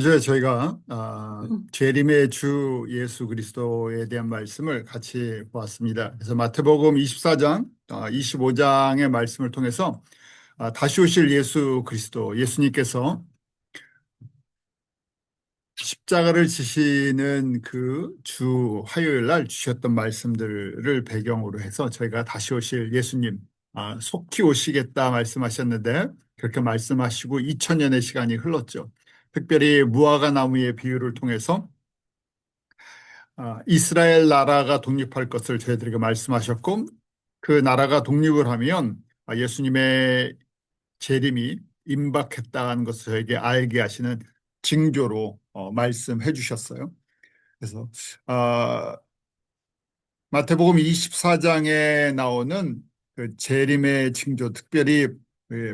이제 저희가 재림의 주 예수 그리스도에 대한 말씀을 같이 보았습니다. 그래서 마태복음 24장, 25장의 말씀을 통해서 다시 오실 예수 그리스도, 예수님께서 십자가를 지시는 그 주 화요일 날 주셨던 말씀들을 배경으로 해서 저희가 다시 오실 예수님, 속히 오시겠다 말씀하셨는데 그렇게 말씀하시고 2000년의 시간이 흘렀죠. 특별히 무화과 나무의 비유를 통해서 이스라엘 나라가 독립할 것을 저희들에게 말씀하셨고, 그 나라가 독립을 하면 예수님의 재림이 임박했다는 것을 저에게 알게 하시는 징조로 말씀해 주셨어요. 그래서 마태복음 24장에 나오는 그 재림의 징조, 특별히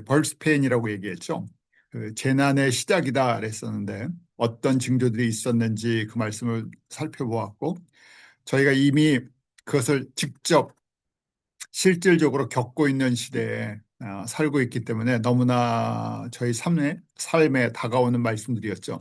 벌스페인이라고 얘기했죠. 그 재난의 시작이다 그랬었는데 어떤 징조들이 있었는지 그 말씀을 살펴보았고, 저희가 이미 그것을 직접 실질적으로 겪고 있는 시대에 살고 있기 때문에 너무나 저희 삶에 다가오는 말씀들이었죠.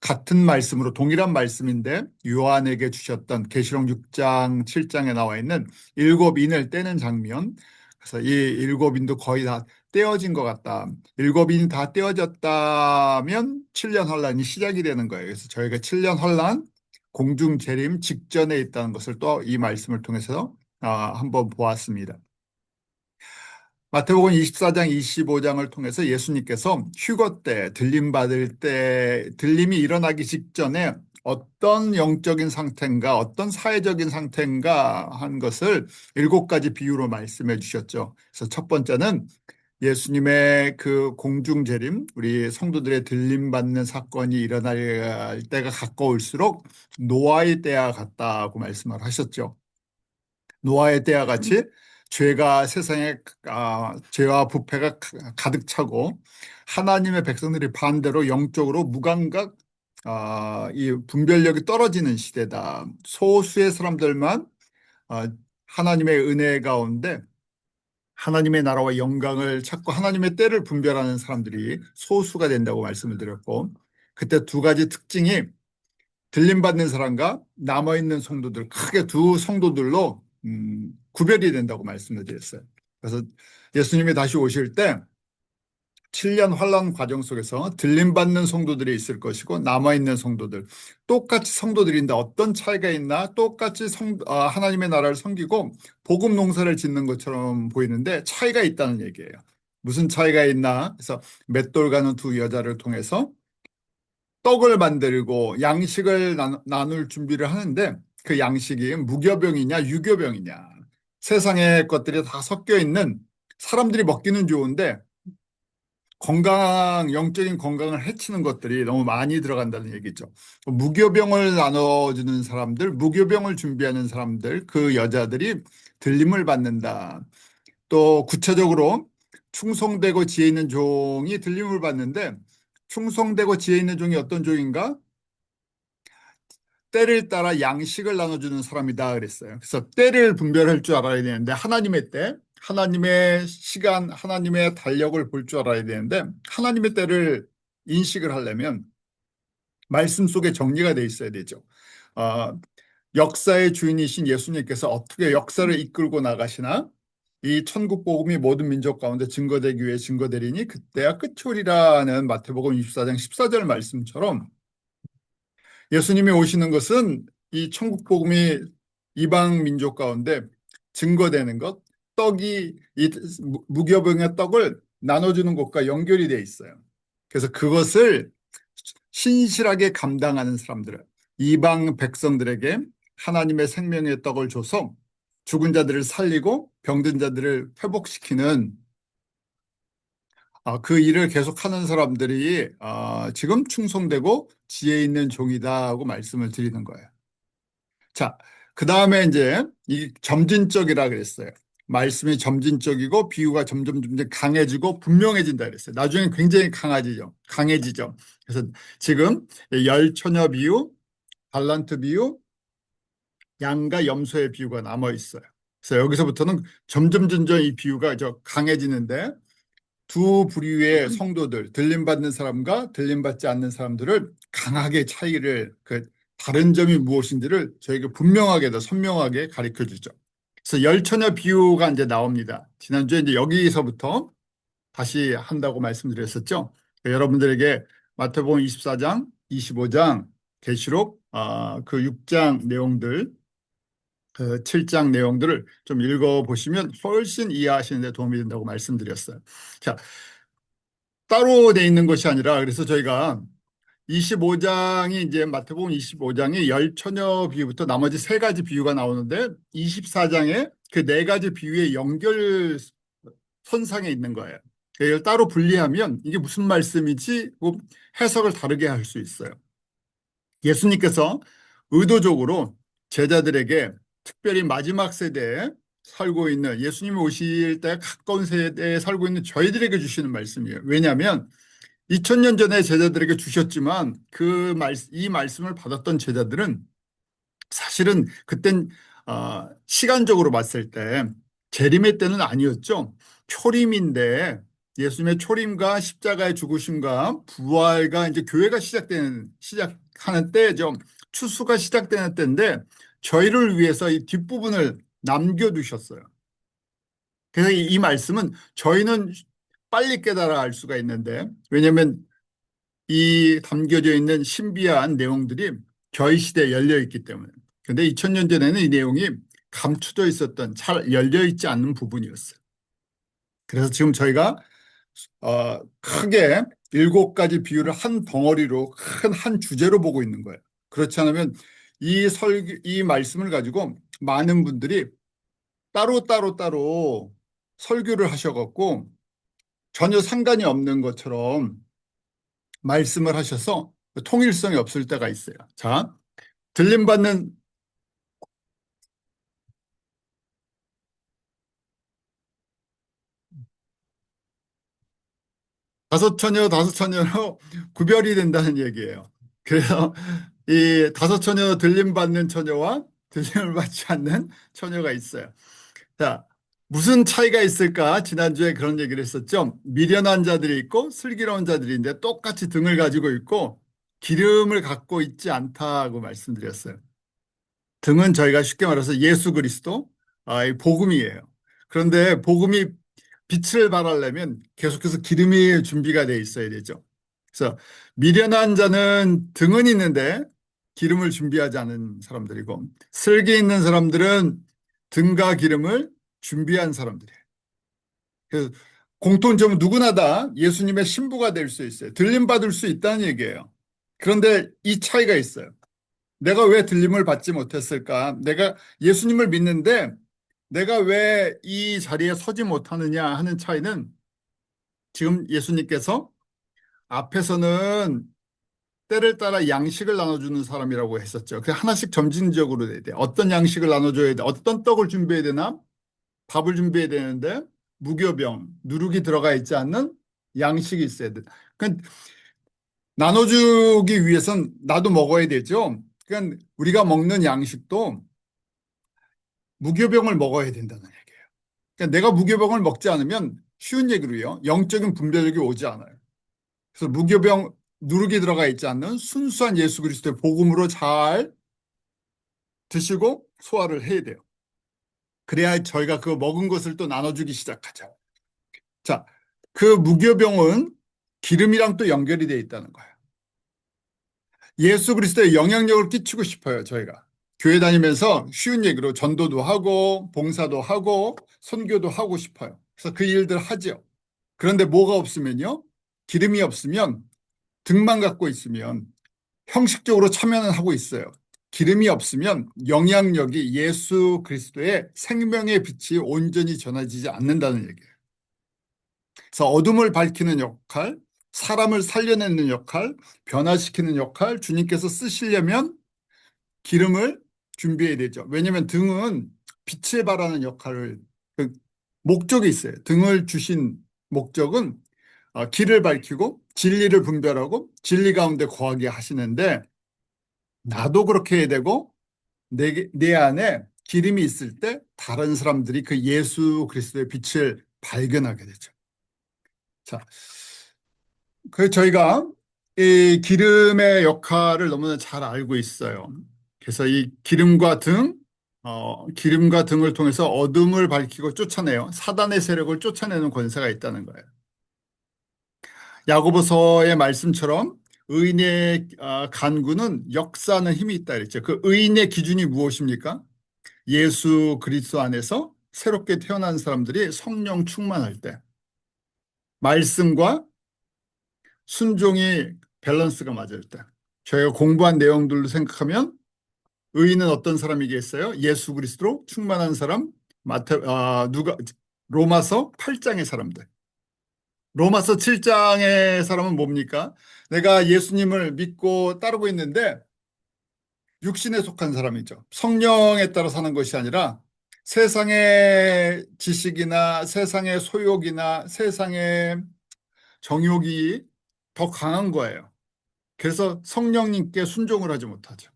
같은 말씀으로 동일한 말씀인데 요한에게 주셨던 계시록 6장 7장에 나와 있는 일곱 인을 떼는 장면. 그래서 이 일곱 인도 거의 다 떼어진 것 같다. 일곱 인이 다 떼어졌다면 7년 환란이 시작이 되는 거예요. 그래서 저희가 7년 환란 공중 재림 직전에 있다는 것을 또 이 말씀을 통해서 한번 보았습니다. 마태복음 24장, 25장을 통해서 예수님께서 휴거 때, 들림 받을 때, 들림이 일어나기 직전에 어떤 영적인 상태인가, 어떤 사회적인 상태인가 한 것을 7가지 비유로 말씀해 주셨죠. 그래서 첫 번째는 예수님의 그 공중재림, 우리 성도들의 들림 받는 사건이 일어날 때가 가까울수록 노아의 때와 같다고 말씀을 하셨죠. 노아의 때와 같이 죄가 세상에 죄와 부패가 가득 차고 하나님의 백성들이 반대로 영적으로 무감각, 이 분별력이 떨어지는 시대다. 소수의 사람들만 하나님의 은혜 가운데 하나님의 나라와 영광을 찾고 하나님의 때를 분별하는 사람들이 소수가 된다고 말씀을 드렸고, 그때 2가지 특징이 들림받는 사람과 남아있는 성도들, 크게 2성도들로 구별이 된다고 말씀을 드렸어요. 그래서 예수님이 다시 오실 때 7년 환란 과정 속에서 들림받는 성도들이 있을 것이고 남아있는 성도들, 똑같이 성도들인데 어떤 차이가 있나? 똑같이 하나님의 나라를 섬기고 복음 농사를 짓는 것처럼 보이는데 차이가 있다는 얘기예요. 무슨 차이가 있나? 그래서 맷돌 가는 2여자를 통해서 떡을 만들고 양식을 나눌 준비를 하는데 그 양식이 무교병이냐 유교병이냐, 세상의 것들이 다 섞여 있는, 사람들이 먹기는 좋은데 영적인 건강을 해치는 것들이 너무 많이 들어간다는 얘기죠. 무교병을 나눠주는 사람들, 무교병을 준비하는 사람들, 그 여자들이 들림을 받는다. 또 구체적으로 충성되고 지혜 있는 종이 들림을 받는데, 충성되고 지혜 있는 종이 어떤 종인가? 때를 따라 양식을 나눠주는 사람이다 그랬어요. 그래서 때를 분별할 줄 알아야 되는데 하나님의 때, 하나님의 시간, 하나님의 달력을 볼 줄 알아야 되는데 하나님의 때를 인식을 하려면 말씀 속에 정리가 돼 있어야 되죠. 역사의 주인이신 예수님께서 어떻게 역사를 이끌고 나가시나, 이 천국 복음이 모든 민족 가운데 증거되기 위해 증거되리니 그때야 끝이 오리라는 마태복음 24장 14절 말씀처럼 예수님이 오시는 것은 이 천국 복음이 이방 민족 가운데 증거되는 것, 떡이 이 무교병의 떡을 나눠주는 것과 연결이 돼 있어요. 그래서 그것을 신실하게 감당하는 사람들은 이방 백성들에게 하나님의 생명의 떡을 줘서 죽은 자들을 살리고 병든 자들을 회복시키는 그 일을 계속하는 사람들이 지금 충성되고 지혜 있는 종이다 하고 말씀을 드리는 거예요. 자, 그 다음에 이제 이 점진적이라 그랬어요. 말씀이 점진적이고 비유가 점점 강해지고 분명해진다 그랬어요. 나중에 굉장히 강해지죠. 그래서 지금 열처녀 비유, 달란트 비유, 양과 염소의 비유가 남아 있어요. 그래서 여기서부터는 점점 이 비유가 강해지는데, 2부류의 성도들, 들림받는 사람과 들림받지 않는 사람들을 강하게 차이를 다른 점이 무엇인지를 저에게 분명하게 더 선명하게 가르쳐 주죠. 그래서 열처녀 비유가 이제 나옵니다. 지난주에 이제 여기서부터 다시 한다고 말씀드렸었죠. 여러분들에게 마태복음 24장, 25장, 계시록 그 6장 내용들, 그 7장 내용들을 좀 읽어보시면 훨씬 이해하시는 데 도움이 된다고 말씀드렸어요. 자, 따로 돼 있는 것이 아니라 그래서 저희가 25장이 이제 마태복음 25장이 열처녀 비유부터 나머지 세 가지 비유가 나오는데 24장에 그 네 가지 비유의 연결 선상에 있는 거예요. 이걸 따로 분리하면 이게 무슨 말씀이지? 해석을 다르게 할 수 있어요. 예수님께서 의도적으로 제자들에게 특별히 마지막 세대에 살고 있는 예수님이 오실 때 가까운 세대에 살고 있는 저희들에게 주시는 말씀이에요. 왜냐하면 2000년 전에 제자들에게 주셨지만 이 말씀을 받았던 제자들은 사실은 그땐 시간적으로 봤을 때 재림의 때는 아니었죠. 초림인데 예수님의 초림과 십자가의 죽으심과 부활과 이제 교회가 시작하는 때죠. 추수가 시작되는 때인데 저희를 위해서 이 뒷부분을 남겨두셨어요. 그래서 이 말씀은 저희는 빨리 깨달아 알 수가 있는데 왜냐하면 이 담겨져 있는 신비한 내용들이 저희 시대에 열려 있기 때문에. 그런데 2000년 전에는 이 내용이 감춰져 있었던 잘 열려 있지 않는 부분이었어요. 그래서 지금 저희가 크게 7가지 비유를 한 덩어리로 큰 한 주제로 보고 있는 거예요. 그렇지 않으면 이 말씀을 가지고 많은 분들이 따로 설교를 하셔갖고 전혀 상관이 없는 것처럼 말씀을 하셔서 통일성이 없을 때가 있어요. 자, 들림받는 다섯 처녀로 구별이 된다는 얘기예요. 그래서 이 다섯 처녀 들림받는 처녀와 들림을 받지 않는 처녀가 있어요. 자, 무슨 차이가 있을까? 지난주에 그런 얘기를 했었죠. 미련한 자들이 있고 슬기로운 자들인데 똑같이 등을 가지고 있고 기름을 갖고 있지 않다고 말씀드렸어요. 등은 저희가 쉽게 말해서 예수 그리스도, 이 복음이에요. 그런데 복음이 빛을 발하려면 계속해서 기름이 준비가 돼 있어야 되죠. 그래서 미련한 자는 등은 있는데 기름을 준비하지 않은 사람들이고 슬기 있는 사람들은 등과 기름을 준비한 사람들이에요. 그래서 공통점은 누구나 다 예수님의 신부가 될 수 있어요. 들림 받을 수 있다는 얘기예요. 그런데 이 차이가 있어요. 내가 왜 들림을 받지 못했을까? 내가 예수님을 믿는데 내가 왜 이 자리에 서지 못하느냐 하는 차이는 지금 예수님께서 앞에서는 때를 따라 양식을 나눠주는 사람이라고 했었죠. 그 하나씩 점진적으로 돼야 돼. 어떤 양식을 나눠줘야 돼. 어떤 떡을 준비해야 되나? 밥을 준비해야 되는데 무교병, 누룩이 들어가 있지 않는 양식이 있어야 돼. 그러니까 나눠주기 위해선 나도 먹어야 되죠. 그러니까 우리가 먹는 양식도 무교병을 먹어야 된다는 얘기예요. 그러니까 내가 무교병을 먹지 않으면 쉬운 얘기로요. 영적인 분별력이 오지 않아요. 그래서 무교병 누룩이 들어가 있지 않는 순수한 예수 그리스도의 복음으로 잘 드시고 소화를 해야 돼요. 그래야 저희가 그 먹은 것을 또 나눠주기 시작하죠. 자, 그 무교병은 기름이랑 또 연결이 되어 있다는 거예요. 예수 그리스도의 영향력을 끼치고 싶어요, 저희가. 교회 다니면서 쉬운 얘기로 전도도 하고 봉사도 하고 선교도 하고 싶어요. 그래서 그 일들 하죠. 그런데 뭐가 없으면요? 기름이 없으면 등만 갖고 있으면 형식적으로 참여는 하고 있어요. 기름이 없으면 영향력이 예수 그리스도의 생명의 빛이 온전히 전해지지 않는다는 얘기예요. 그래서 어둠을 밝히는 역할, 사람을 살려내는 역할, 변화시키는 역할, 주님께서 쓰시려면 기름을 준비해야 되죠. 왜냐하면 등은 빛을 발하는 역할을, 그 목적이 있어요. 등을 주신 목적은 길을 밝히고 진리를 분별하고 진리 가운데 거하게 하시는데 나도 그렇게 해야 되고 내 안에 기름이 있을 때 다른 사람들이 그 예수 그리스도의 빛을 발견하게 되죠. 자, 그 저희가 이 기름의 역할을 너무나 잘 알고 있어요. 그래서 이 기름과 등을 통해서 어둠을 밝히고 쫓아내요. 사단의 세력을 쫓아내는 권세가 있다는 거예요. 야고보서의 말씀처럼 의인의 간구는 역사하는 힘이 있다 그랬죠. 그 의인의 기준이 무엇입니까? 예수 그리스도 안에서 새롭게 태어난 사람들이 성령 충만할 때 말씀과 순종이 밸런스가 맞을 때 저희가 공부한 내용들로 생각하면 의인은 어떤 사람이겠어요? 예수 그리스도로 충만한 사람, 로마서 8장의 사람들. 로마서 7장의 사람은 뭡니까? 내가 예수님을 믿고 따르고 있는데 육신에 속한 사람이죠. 성령에 따라 사는 것이 아니라 세상의 지식이나 세상의 소욕이나 세상의 정욕이 더 강한 거예요. 그래서 성령님께 순종을 하지 못하죠.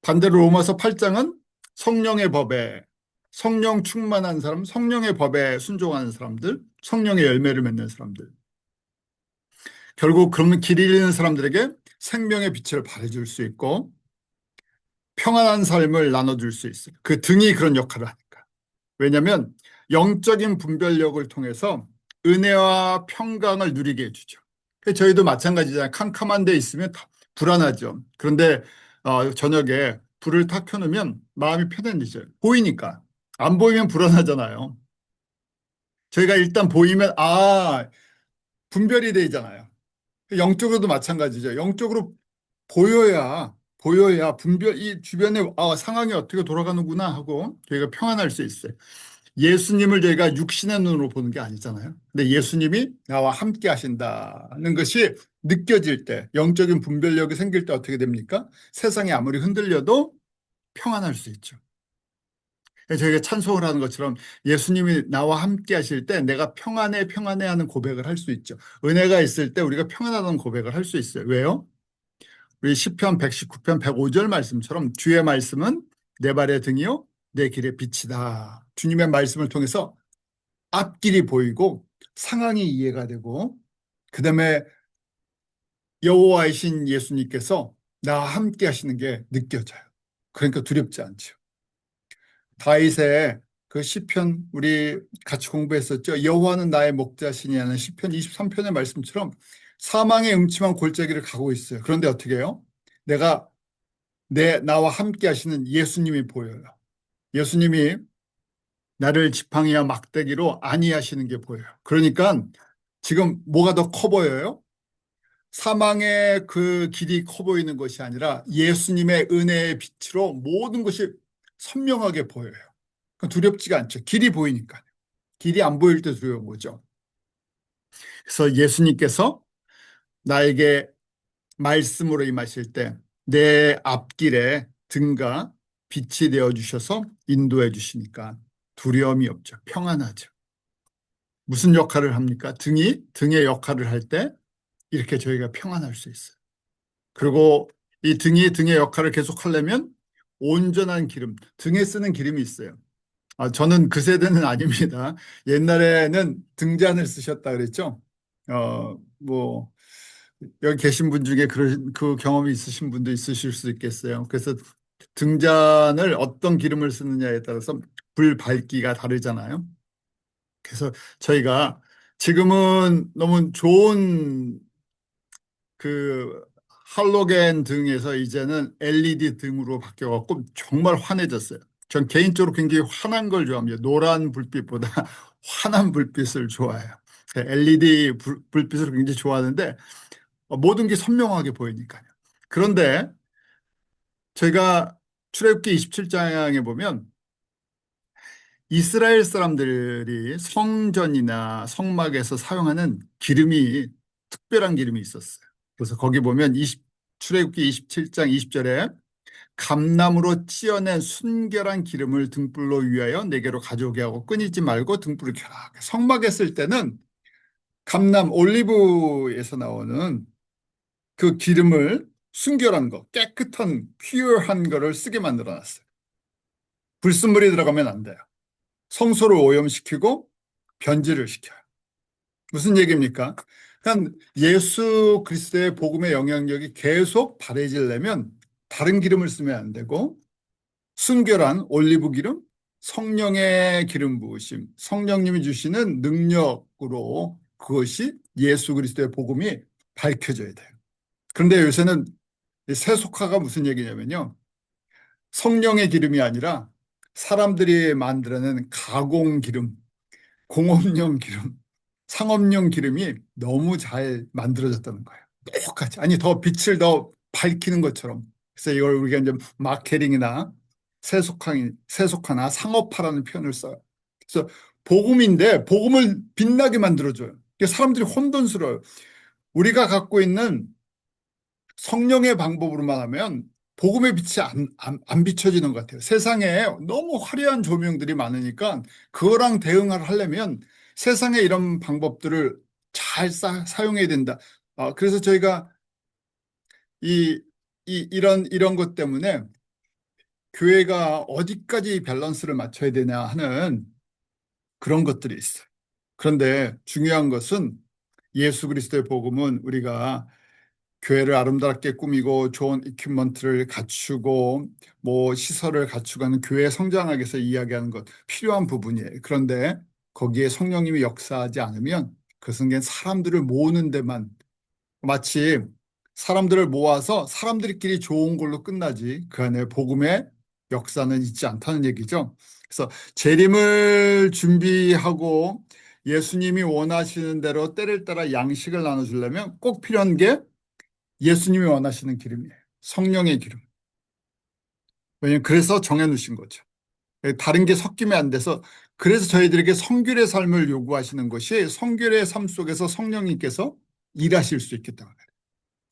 반대로 로마서 8장은 성령의 법에 성령 충만한 사람, 성령의 법에 순종하는 사람들, 성령의 열매를 맺는 사람들. 결국 그러면 길 잃는 사람들에게 생명의 빛을 발해줄 수 있고 평안한 삶을 나눠줄 수 있어요. 그 등이 그런 역할을 하니까. 왜냐하면 영적인 분별력을 통해서 은혜와 평강을 누리게 해주죠. 저희도 마찬가지잖아요. 캄캄한 데 있으면 불안하죠. 그런데 저녁에 불을 탁 켜놓으면 마음이 편안해져요. 보이니까. 안 보이면 불안하잖아요. 저희가 일단 보이면 분별이 되잖아요. 영적으로도 마찬가지죠. 영적으로 보여야 이 주변에 상황이 어떻게 돌아가는구나 하고 저희가 평안할 수 있어요. 예수님을 저희가 육신의 눈으로 보는 게 아니잖아요. 근데 예수님이 나와 함께 하신다는 것이 느껴질 때, 영적인 분별력이 생길 때 어떻게 됩니까? 세상이 아무리 흔들려도 평안할 수 있죠. 저희가 찬송을 하는 것처럼 예수님이 나와 함께 하실 때 내가 평안해 평안해 하는 고백을 할 수 있죠. 은혜가 있을 때 우리가 평안하다는 고백을 할 수 있어요. 왜요? 우리 시편 119편 105절 말씀처럼 주의 말씀은 내 발의 등이요 내 길의 빛이다. 주님의 말씀을 통해서 앞길이 보이고 상황이 이해가 되고 그다음에 여호와이신 예수님께서 나와 함께 하시는 게 느껴져요. 그러니까 두렵지 않죠. 다윗의 그 시편 우리 같이 공부했었죠. 여호와는 나의 목자시니 하는 시편 23편의 말씀처럼 사망의 음침한 골짜기를 가고 있어요. 그런데 어떻게 해요? 나와 함께 하시는 예수님이 보여요. 예수님이 나를 지팡이와 막대기로 안위하시는 게 보여요. 그러니까 지금 뭐가 더 커 보여요? 사망의 그 길이 커 보이는 것이 아니라 예수님의 은혜의 빛으로 모든 것이 선명하게 보여요. 두렵지가 않죠. 길이 보이니까. 길이 안 보일 때 두려운 거죠. 그래서 예수님께서 나에게 말씀으로 임하실 때 내 앞길에 등과 빛이 되어 주셔서 인도해 주시니까 두려움이 없죠. 평안하죠. 무슨 역할을 합니까? 등의 역할을 할 때 이렇게 저희가 평안할 수 있어요. 그리고 이 등의 역할을 계속 하려면 온전한 기름, 등에 쓰는 기름이 있어요. 저는 그 세대는 아닙니다. 옛날에는 등잔을 쓰셨다 그랬죠. 뭐 여기 계신 분 중에 그 경험이 있으신 분도 있으실 수 있겠어요. 그래서 등잔을 어떤 기름을 쓰느냐에 따라서 불 밝기가 다르잖아요. 그래서 저희가 지금은 너무 좋은 그 할로겐 등에서 이제는 LED 등으로 바뀌어갖고 정말 환해졌어요. 전 개인적으로 굉장히 환한 걸 좋아합니다. 노란 불빛보다 환한 불빛을 좋아해요. LED 불빛을 굉장히 좋아하는데 모든 게 선명하게 보이니까요. 그런데 제가 출애굽기 27장에 보면 이스라엘 사람들이 성전이나 성막에서 사용하는 기름이 특별한 기름이 있었어요. 그래서 거기 보면 출애굽기 27장 20절에 감나무로 찧어낸 순결한 기름을 등불로 위하여 내게로 가져오게 하고 끊이지 말고 등불을 켜라. 성막에 쓸 때는 올리브에서 나오는 그 기름을 순결한 거, 깨끗한 퓨어한 거를 쓰게 만들어 놨어요. 불순물이 들어가면 안 돼요. 성소를 오염시키고 변질을 시켜요. 무슨 얘기입니까? 그러니까 예수 그리스도의 복음의 영향력이 계속 바래지려면 다른 기름을 쓰면 안 되고 순결한 올리브 기름, 성령의 기름 부으심, 성령님이 주시는 능력으로 그것이 예수 그리스도의 복음이 밝혀져야 돼요. 그런데 요새는 이 세속화가 무슨 얘기냐면요. 성령의 기름이 아니라 사람들이 만들어낸 가공 기름, 공업용 기름, 상업용 기름이 너무 잘 만들어졌다는 거예요. 똑같이. 아니, 더 빛을 더 밝히는 것처럼. 그래서 이걸 우리가 이제 마케팅이나 세속화나 상업화라는 표현을 써요. 그래서 복음인데 복음을 빛나게 만들어줘요. 사람들이 혼돈스러워요. 우리가 갖고 있는 성령의 방법으로만 하면 복음의 빛이 안 비춰지는 것 같아요. 세상에 너무 화려한 조명들이 많으니까 그거랑 대응을 하려면 세상에 이런 방법들을 잘 사용해야 된다. 그래서 저희가 이, 이런 것 때문에 교회가 어디까지 밸런스를 맞춰야 되냐 하는 그런 것들이 있어요. 그런데 중요한 것은 예수 그리스도의 복음은 우리가 교회를 아름답게 꾸미고 좋은 이퀴먼트를 갖추고 뭐 시설을 갖추고 하는 교회 성장하기 위해서 이야기하는 것 필요한 부분이에요. 그런데 거기에 성령님이 역사하지 않으면 그것은 그냥 사람들을 모으는 데만 마치 사람들을 모아서 사람들끼리 좋은 걸로 끝나지 그 안에 복음의 역사는 있지 않다는 얘기죠. 그래서 재림을 준비하고 예수님이 원하시는 대로 때를 따라 양식을 나눠주려면 꼭 필요한 게 예수님이 원하시는 기름이에요. 성령의 기름. 왜냐면 그래서 정해놓으신 거죠. 다른 게 섞이면 안 돼서 그래서 저희들에게 성결의 삶을 요구하시는 것이 성결의 삶 속에서 성령님께서 일하실 수 있겠다.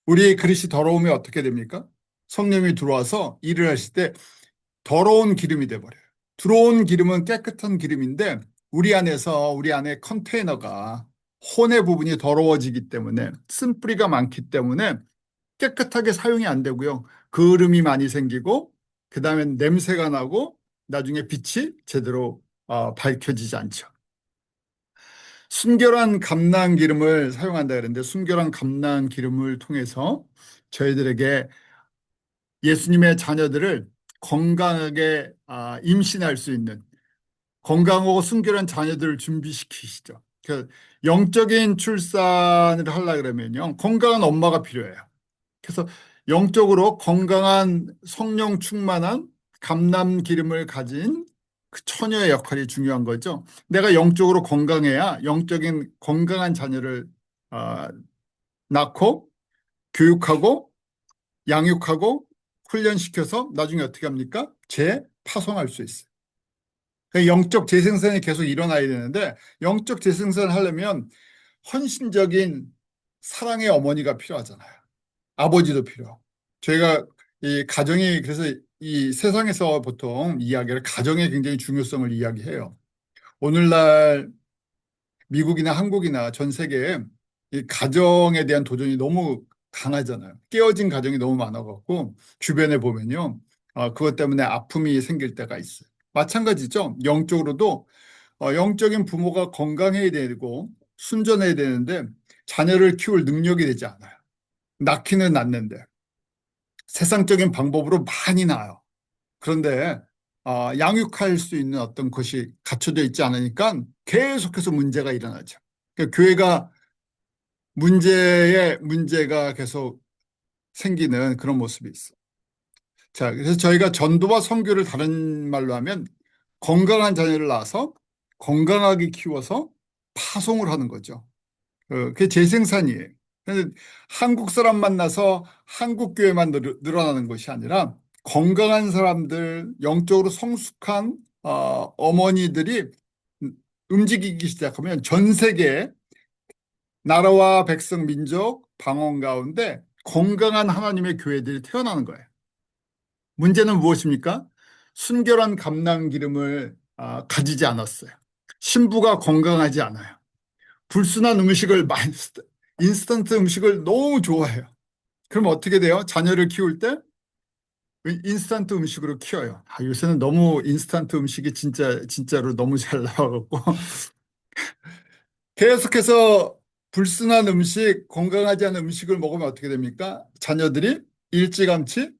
우리의 그릇이 더러우면 어떻게 됩니까? 성령이 들어와서 일을 하실 때 더러운 기름이 돼버려요. 들어온 기름은 깨끗한 기름인데 우리 안에 컨테이너가 혼의 부분이 더러워지기 때문에 쓴뿌리가 많기 때문에 깨끗하게 사용이 안 되고요. 그름이 많이 생기고 그다음에 냄새가 나고 나중에 빛이 제대로 밝혀지지 않죠. 순결한 감람 기름을 사용한다 그랬는데 순결한 감람 기름을 통해서 저희들에게 예수님의 자녀들을 건강하게 임신할 수 있는 건강하고 순결한 자녀들을 준비시키시죠. 그 영적인 출산을 하려 그러면요. 건강한 엄마가 필요해요. 그래서 영적으로 건강한 성령 충만한 감람 기름을 가진 그 처녀의 역할이 중요한 거죠. 내가 영적으로 건강해야 영적인 건강한 자녀를 어, 낳고 교육하고 양육하고 훈련시켜서 나중에 어떻게 합니까? 재파송할 수 있어요. 그러니까 영적 재생산이 계속 일어나야 되는데 영적 재생산을 하려면 헌신적인 사랑의 어머니가 필요하잖아요. 아버지도 필요하고. 저희가 이 가정이 그래서 이 세상에서 보통 이야기를 가정의 굉장히 중요성을 이야기해요. 오늘날 미국이나 한국이나 전 세계에 이 가정에 대한 도전이 너무 강하잖아요. 깨어진 가정이 너무 많아갖고 주변에 보면요. 그것 때문에 아픔이 생길 때가 있어요. 마찬가지죠. 영적으로도 영적인 부모가 건강해야 되고 순전해야 되는데 자녀를 키울 능력이 되지 않아요. 낳기는 낳는데 세상적인 방법으로 많이 낳아요. 그런데 양육할 수 있는 어떤 것이 갖춰져 있지 않으니까 계속해서 문제가 일어나죠. 그러니까 교회가 문제가 계속 생기는 그런 모습이 있어. 자, 그래서 저희가 전도와 선교를 다른 말로 하면 건강한 자녀를 낳아서 건강하게 키워서 파송을 하는 거죠. 그게 재생산이에요. 그래서 한국 사람 만나서 한국 교회만 늘어나는 것이 아니라 건강한 사람들, 영적으로 성숙한 어머니들이 움직이기 시작하면 전 세계 나라와 백성, 민족, 방언 가운데 건강한 하나님의 교회들이 태어나는 거예요. 문제는 무엇입니까? 순결한 감람 기름을 가지지 않았어요. 신부가 건강하지 않아요. 불순한 음식을 많이, 인스턴트 음식을 너무 좋아해요. 그럼 어떻게 돼요? 자녀를 키울 때 인스턴트 음식으로 키워요. 요새는 너무 인스턴트 음식이 진짜로 너무 잘 나와갖고 계속해서 불순한 음식, 건강하지 않은 음식을 먹으면 어떻게 됩니까? 자녀들이 일찌감치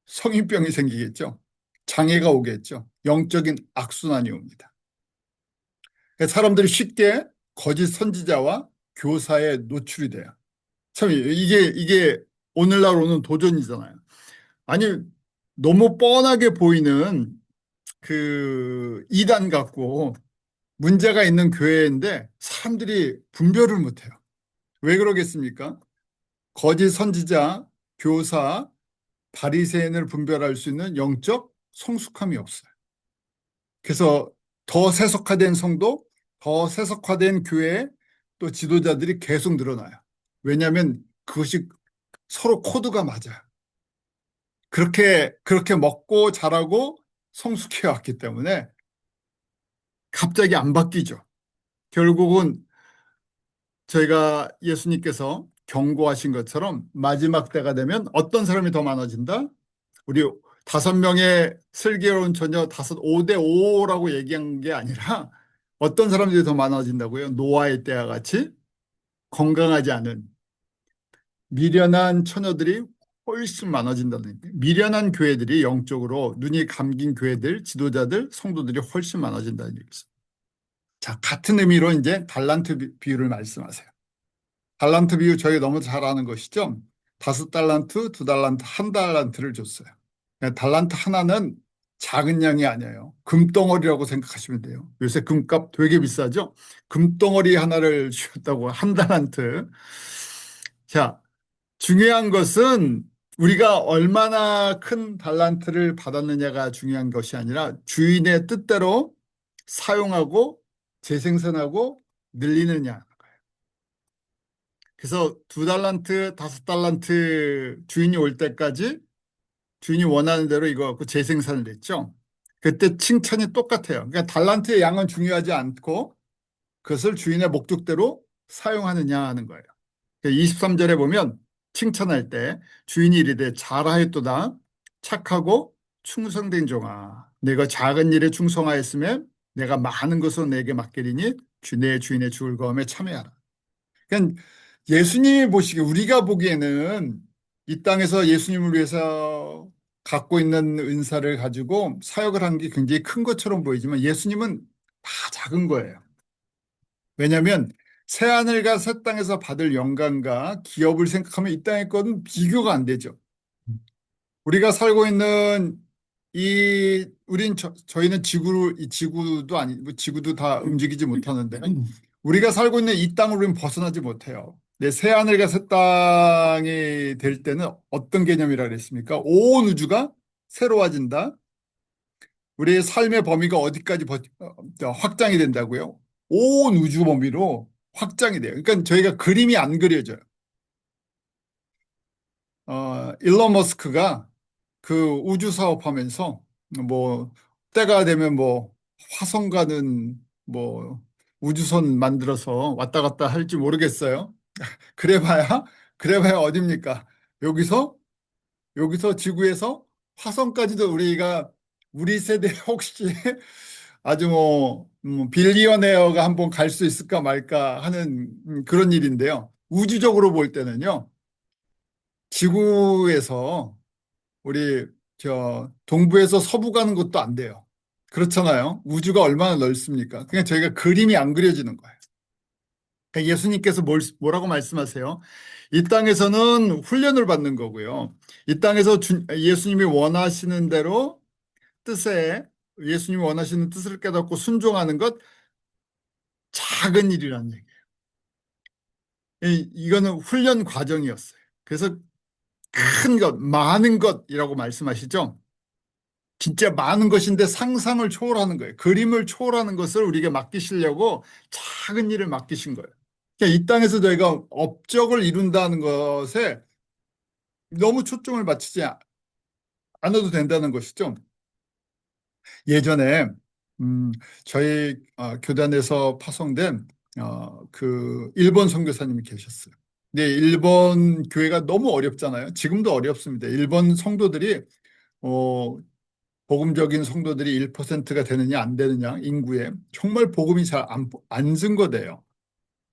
성인병이 생기겠죠. 장애가 오겠죠. 영적인 악순환이 옵니다. 그러니까 사람들이 쉽게 거짓 선지자와 교사에 노출이 돼요. 참 이게 오늘날 오는 도전이잖아요. 아니 너무 뻔하게 보이는 그 이단 같고 문제가 있는 교회인데 사람들이 분별을 못해요. 왜 그러겠습니까? 거짓 선지자, 교사, 바리새인을 분별할 수 있는 영적 성숙함이 없어요. 그래서 더 세속화된 성도, 더 세속화된 교회 또 지도자들이 계속 늘어나요. 왜냐하면 그것이 서로 코드가 맞아요. 그렇게 먹고 자라고 성숙해 왔기 때문에 갑자기 안 바뀌죠. 결국은 저희가 예수님께서 경고하신 것처럼 마지막 때가 되면 어떤 사람이 더 많아진다? 우리 5명의 슬기로운 처녀 5대5라고 얘기한 게 아니라 어떤 사람들이 더 많아진다고요? 노아의 때와 같이 건강하지 않은 미련한 처녀들이 훨씬 많아진다는 거예요. 미련한 교회들이 영적으로 눈이 감긴 교회들, 지도자들, 성도들이 훨씬 많아진다는 얘기죠. 자, 같은 의미로 이제 달란트 비유를 말씀하세요. 달란트 비유 저희 너무 잘 아는 것이죠. 5달란트, 2달란트, 1달란트를 줬어요. 달란트 하나는 작은 양이 아니에요. 금덩어리라고 생각하시면 돼요. 요새 금값 되게 비싸죠? 금덩어리 하나를 주셨다고 1달란트. 자, 중요한 것은 우리가 얼마나 큰 달란트를 받았느냐가 중요한 것이 아니라 주인의 뜻대로 사용하고 재생산하고 늘리느냐. 그래서 2달란트, 5달란트 주인이 올 때까지 주인이 원하는 대로 이거 갖고 재생산을 했죠. 그때 칭찬이 똑같아요. 그러니까 달란트의 양은 중요하지 않고 그것을 주인의 목적대로 사용하느냐 하는 거예요. 23절에 보면 칭찬할 때 주인이 이르되 잘하였도다 착하고 충성된 종아 내가 작은 일에 충성하였으면 내가 많은 것을 내게 맡기리니 내 주인의 즐거움에 참여하라. 그러니까 예수님이 보시기에 우리가 보기에는 이 땅에서 예수님을 위해서 갖고 있는 은사를 가지고 사역을 한 게 굉장히 큰 것처럼 보이지만 예수님은 다 작은 거예요. 왜냐하면 새하늘과 새 땅에서 받을 영광과 기업을 생각하면 이 땅의 것은 비교가 안 되죠. 우리가 살고 있는 저희는 이 지구도 아니고 지구도 다 움직이지 못하는데 우리가 살고 있는 이 땅을 우리는 벗어나지 못해요. 내 새하늘과 새 땅이 될 때는 어떤 개념이라 그랬습니까? 온 우주가 새로워진다. 우리의 삶의 범위가 어디까지 확장이 된다고요? 온 우주 범위로 확장이 돼요. 그러니까 저희가 그림이 안 그려져요. 일론 머스크가 그 우주 사업하면서 뭐 때가 되면 뭐 화성 가는 뭐 우주선 만들어서 왔다 갔다 할지 모르겠어요. 그래봐야 그래봐야 어딥니까? 여기서 여기서 지구에서 화성까지도 우리 세대 혹시 아주 뭐 빌리어네어가 한번 갈 수 있을까 말까 하는 그런 일인데요. 우주적으로 볼 때는요. 지구에서 우리 저 동부에서 서부 가는 것도 안 돼요. 그렇잖아요. 우주가 얼마나 넓습니까? 그냥 저희가 그림이 안 그려지는 거예요. 그러니까 예수님께서 뭐라고 말씀하세요? 이 땅에서는 훈련을 받는 거고요. 이 땅에서 예수님이 원하시는 대로 뜻에 예수님이 원하시는 뜻을 깨닫고 순종하는 것 작은 일이라는 얘기예요. 이거는 훈련 과정이었어요. 그래서 큰 것, 많은 것이라고 말씀하시죠. 진짜 많은 것인데 상상을 초월하는 거예요. 그림을 초월하는 것을 우리에게 맡기시려고 작은 일을 맡기신 거예요. 그러니까 이 땅에서 저희가 업적을 이룬다는 것에 너무 초점을 맞추지 않아도 된다는 것이죠. 예전에 저희 교단에서 파송된 그 일본 선교사님이 계셨어요. 근데 일본 교회가 너무 어렵잖아요. 지금도 어렵습니다. 일본 성도들이 어, 복음적인 성도들이 1%가 되느냐 안 되느냐 인구에 정말 복음이 잘 안 증거돼요.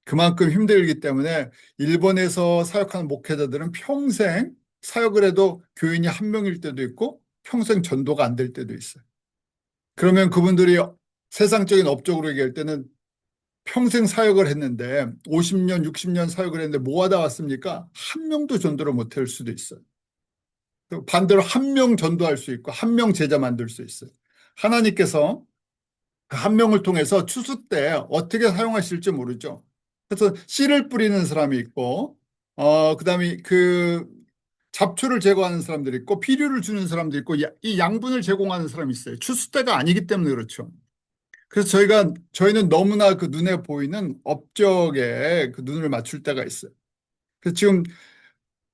그만큼 힘들기 때문에 일본에서 사역하는 목회자들은 평생 사역을 해도 교인이 한 명일 때도 있고 평생 전도가 안 될 때도 있어요. 그러면 그분들이 세상적인 업적으로 얘기할 때는 평생 사역을 했는데 50년, 60년 사역을 했는데 뭐 하다 왔습니까? 한 명도 전도를 못 할 수도 있어요. 반대로 한 명 전도할 수 있고 한 명 제자 만들 수 있어요. 하나님께서 그 한 명을 통해서 추수 때 어떻게 사용하실지 모르죠. 그래서 씨를 뿌리는 사람이 있고, 그다음에 그 잡초를 제거하는 사람들이 있고, 비료를 주는 사람도 있고, 이 양분을 제공하는 사람이 있어요. 추수 때가 아니기 때문에 그렇죠. 그래서 저희는 너무나 그 눈에 보이는 업적에 그 눈을 맞출 때가 있어요. 그래서 지금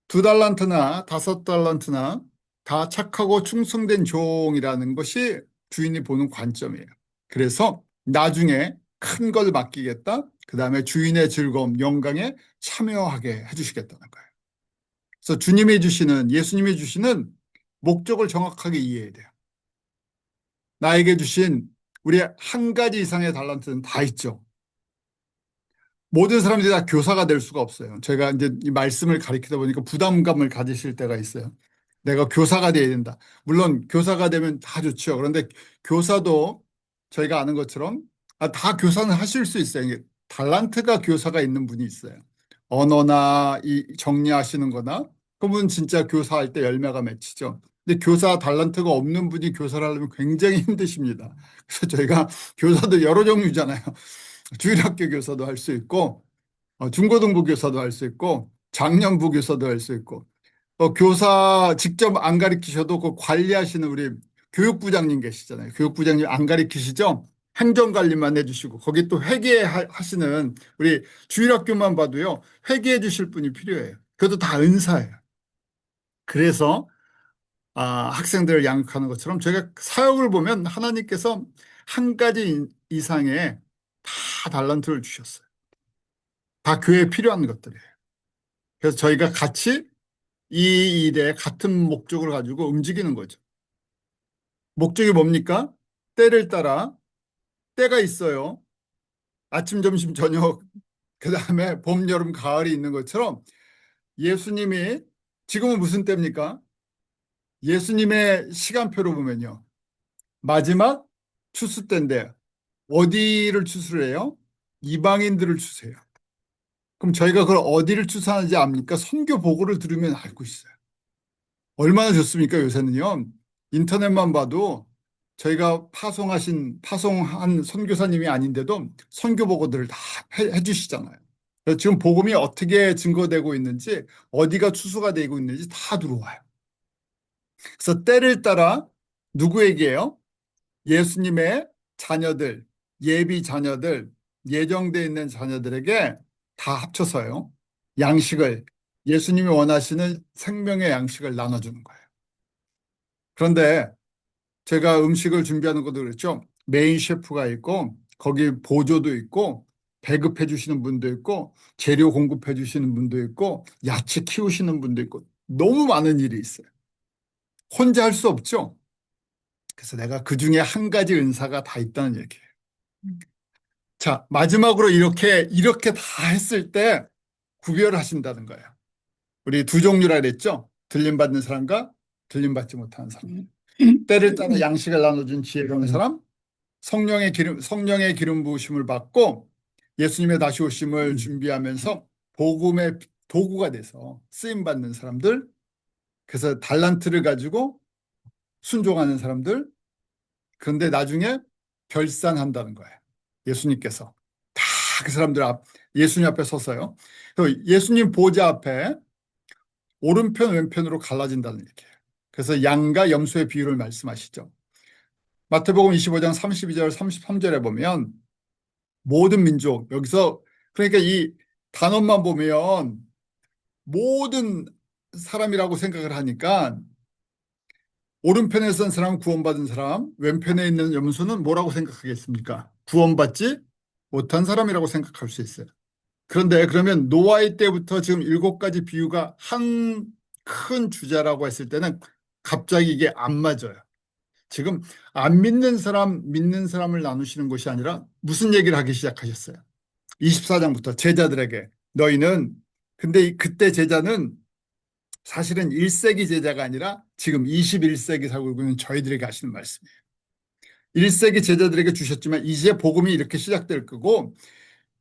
2달란트나 5달란트나 다 착하고 충성된 종이라는 것이 주인이 보는 관점이에요. 그래서 나중에 큰 걸 맡기겠다. 그 다음에 주인의 즐거움, 영광에 참여하게 해주시겠다는 거예요. 그래서 예수님이 주시는 목적을 정확하게 이해해야 돼요. 나에게 주신 우리 한 가지 이상의 달란트는 다 있죠. 모든 사람들이 다 교사가 될 수가 없어요. 제가 이제 이 말씀을 가리키다 보니까 부담감을 가지실 때가 있어요. 내가 교사가 돼야 된다. 물론 교사가 되면 다 좋죠. 그런데 교사도 저희가 아는 것처럼 다 교사는 하실 수 있어요. 이게 달란트가 교사가 있는 분이 있어요. 언어나 이 정리하시는 거나 그분 진짜 교사할 때 열매가 맺히죠. 근데 교사 달란트가 없는 분이 교사를 하려면 굉장히 힘드십니다. 그래서 저희가 교사도 여러 종류잖아요. 주일학교 교사도 할 수 있고, 중고등부 교사도 할 수 있고, 장년부 교사도 할 수 있고, 교사 직접 안 가르치셔도 그 관리하시는 우리 교육부장님 계시잖아요. 교육부장님 안 가르치시죠? 행정관리만 해주시고, 거기 또 회계하시는 우리 주일학교만 봐도요, 회계해 주실 분이 필요해요. 그것도 다 은사예요. 그래서 학생들을 양육하는 것처럼 저희가 사역을 보면 하나님께서 한 가지 이상의 다 달란트를 주셨어요. 다 교회에 필요한 것들이에요. 그래서 저희가 같이 이 일에 같은 목적을 가지고 움직이는 거죠. 목적이 뭡니까? 때를 따라 때가 있어요. 아침, 점심, 저녁, 그 다음에 봄, 여름, 가을이 있는 것처럼 예수님이 지금은 무슨 때입니까? 예수님의 시간표로 보면요. 마지막 추수 때인데 어디를 추수를 해요? 이방인들을 추수해요. 그럼 저희가 그걸 어디를 추수하는지 압니까? 선교 보고를 들으면 알고 있어요. 얼마나 좋습니까? 요새는요. 인터넷만 봐도 저희가 파송한 선교사님이 아닌데도 선교 보고들을 다 해주시잖아요. 그래서 지금 복음이 어떻게 증거되고 있는지, 어디가 추수가 되고 있는지 다 들어와요. 그래서 때를 따라 누구에게요? 예수님의 자녀들, 예비 자녀들, 예정되어 있는 자녀들에게 다 합쳐서요. 양식을, 예수님이 원하시는 생명의 양식을 나눠주는 거예요. 그런데 제가 음식을 준비하는 것도 그렇죠. 메인 셰프가 있고, 거기 보조도 있고, 배급해 주시는 분도 있고, 재료 공급해 주시는 분도 있고, 야채 키우시는 분도 있고, 너무 많은 일이 있어요. 혼자 할 수 없죠. 그래서 내가 그 중에 한 가지 은사가 다 있다는 얘기예요. 자, 마지막으로 이렇게 다 했을 때 구별하신다는 거예요. 우리 두 종류라 그랬죠? 들림받는 사람과 들림받지 못하는 사람. 때를 따라 양식을 나눠준 지혜로운 사람, 성령의 기름 부으심을 받고 예수님의 다시 오심을 준비하면서 복음의 도구가 돼서 쓰임 받는 사람들, 그래서 달란트를 가지고 순종하는 사람들, 그런데 나중에 결산한다는 거예요. 예수님께서 다 그 사람들 예수님 앞에 섰어요. 예수님 보좌 앞에 오른편 왼편으로 갈라진다는 얘기예요. 그래서 양과 염소의 비유를 말씀하시죠. 마태복음 25장 32절 33절에 보면 모든 민족, 여기서 그러니까 이 단어만 보면 모든 사람이라고 생각을 하니까 오른편에 선 사람 구원받은 사람, 왼편에 있는 염소는 뭐라고 생각하겠습니까? 구원받지 못한 사람이라고 생각할 수 있어요. 그런데 그러면 노아의 때부터 지금 7가지 비유가 한 큰 주제라고 했을 때는 갑자기 이게 안 맞아요. 지금 안 믿는 사람, 믿는 사람을 나누시는 것이 아니라 무슨 얘기를 하기 시작하셨어요? 24장부터 제자들에게 너희는 근데 그때 제자는 사실은 1세기 제자가 아니라 지금 21세기 살고 있는 저희들에게 하시는 말씀이에요. 1세기 제자들에게 주셨지만 이제 복음이 이렇게 시작될 거고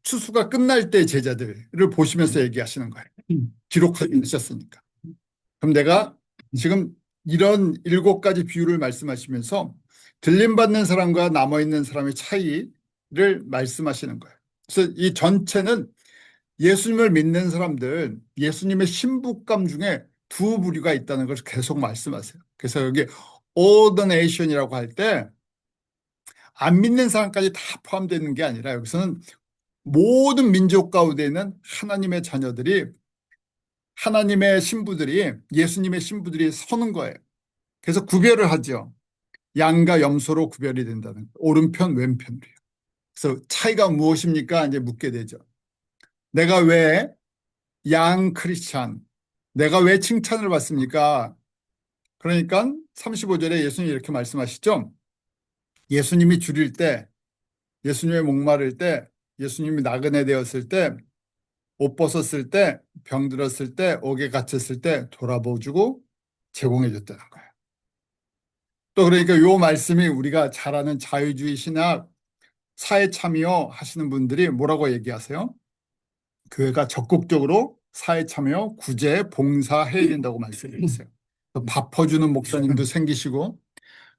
추수가 끝날 때 제자들을 보시면서 얘기하시는 거예요. 기록하셨으니까. 그럼 내가 지금 이런 7가지 비유를 말씀하시면서 들림받는 사람과 남아있는 사람의 차이를 말씀하시는 거예요. 그래서 이 전체는 예수님을 믿는 사람들, 예수님의 신부감 중에 두 부류가 있다는 것을 계속 말씀하세요. 그래서 여기 all the nation이라고 할 때 안 믿는 사람까지 다 포함되는 게 아니라 여기서는 모든 민족 가운데 있는 하나님의 자녀들이 하나님의 신부들이 예수님의 신부들이 서는 거예요. 그래서 구별을 하죠. 양과 염소로 구별이 된다는 거예요. 오른편 왼편으로요. 그래서 차이가 무엇입니까? 이제 묻게 되죠. 내가 왜 양 크리스찬, 내가 왜 칭찬을 받습니까? 그러니까 35절에 예수님이 이렇게 말씀하시죠. 예수님이 줄일 때, 예수님의 목마를 때, 예수님이 나그네 되었을 때, 옷 벗었을 때, 병 들었을 때, 옥에 갇혔을 때 돌아보주고 제공해 줬다는 거예요. 또 그러니까 요 말씀이 우리가 잘 아는 자유주의 신학 사회 참여 하시는 분들이 뭐라고 얘기하세요? 교회가 적극적으로 사회 참여, 구제, 봉사해야 된다고 말씀해주세요. 밥 퍼주는 목사님도 생기시고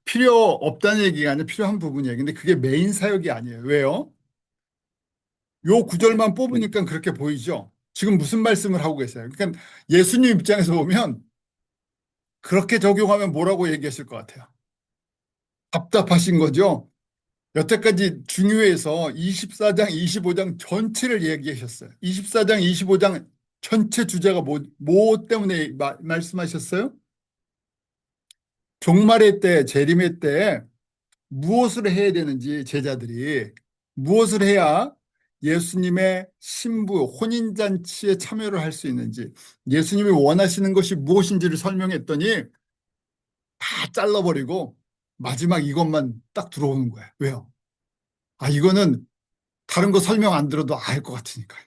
필요 없다는 얘기가 아니라 필요한 부분이에요. 근데 그게 메인 사역이 아니에요. 왜요? 요 구절만 뽑으니까 그렇게 보이죠? 지금 무슨 말씀을 하고 계세요? 그러니까 예수님 입장에서 보면 그렇게 적용하면 뭐라고 얘기하실 것 같아요? 답답하신 거죠? 여태까지 중요해서 24장, 25장 전체를 얘기하셨어요. 24장, 25장 전체 주제가 뭐 때문에 말씀하셨어요? 종말의 때, 재림의 때 무엇을 해야 되는지 제자들이 무엇을 해야 예수님의 신부, 혼인잔치에 참여를 할 수 있는지 예수님이 원하시는 것이 무엇인지를 설명했더니 다 잘라버리고 마지막 이것만 딱 들어오는 거예요. 왜요? 아, 이거는 다른 거 설명 안 들어도 알 것 같으니까요.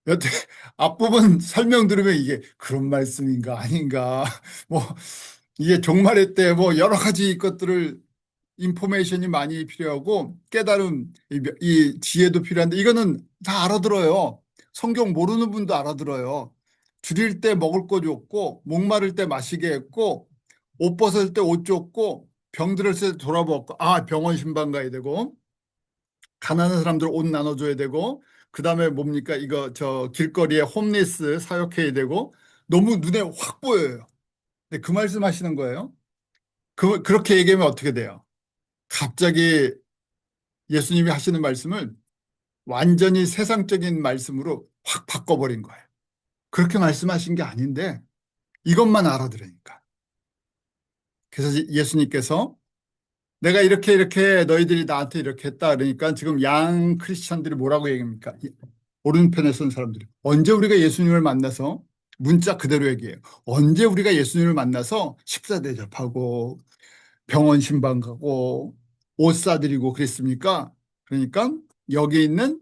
여태 앞부분 설명 들으면 이게 그런 말씀인가 아닌가 뭐 이게 종말의 때 뭐 여러 가지 것들을 인포메이션이 많이 필요하고 깨달음 이 지혜도 필요한데 이거는 다 알아들어요. 성경 모르는 분도 알아들어요. 줄일 때 먹을 거 줬고 목마를 때 마시게 했고 옷 벗을 때 옷 줬고 병 들었을 때 돌아보고 아 병원 신방 가야 되고 가난한 사람들 옷 나눠줘야 되고 그다음에 뭡니까 이거 저 길거리에 홈리스 사역해야 되고 너무 눈에 확 보여요. 근데 그 말씀하시는 거예요. 그렇게 얘기하면 어떻게 돼요? 갑자기 예수님이 하시는 말씀을 완전히 세상적인 말씀으로 확 바꿔버린 거예요. 그렇게 말씀하신 게 아닌데 이것만 알아들으니까. 그래서 예수님께서 내가 이렇게 이렇게 너희들이 나한테 이렇게 했다 그러니까 지금 양 크리스찬들이 뭐라고 얘기합니까? 오른편에 선 사람들이 언제 우리가 예수님을 만나서 문자 그대로 얘기해요. 언제 우리가 예수님을 만나서 식사 대접하고 병원 신방 가고 옷 사드리고 그랬습니까? 그러니까 여기 있는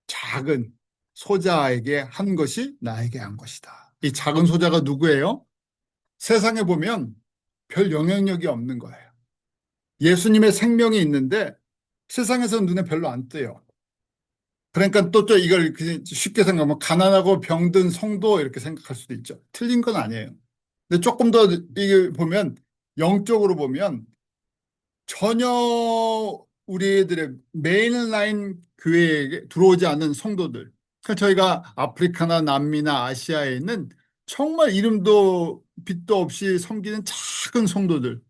작은 소자에게 한 것이 나에게 한 것이다. 이 작은 소자가 누구예요? 세상에 보면 별 영향력이 없는 거예요. 예수님의 생명이 있는데 세상에서 눈에 별로 안 띄요. 그러니까 또 이걸 쉽게 생각하면 가난하고 병든 성도 이렇게 생각할 수도 있죠. 틀린 건 아니에요. 근데 조금 더 이게 보면 영적으로 보면 전혀 우리들의 메인라인 교회에 들어오지 않은 성도들. 그러니까 저희가 아프리카나 남미나 아시아에 있는 정말 이름도 빛도 없이 섬기는 작은 성도들.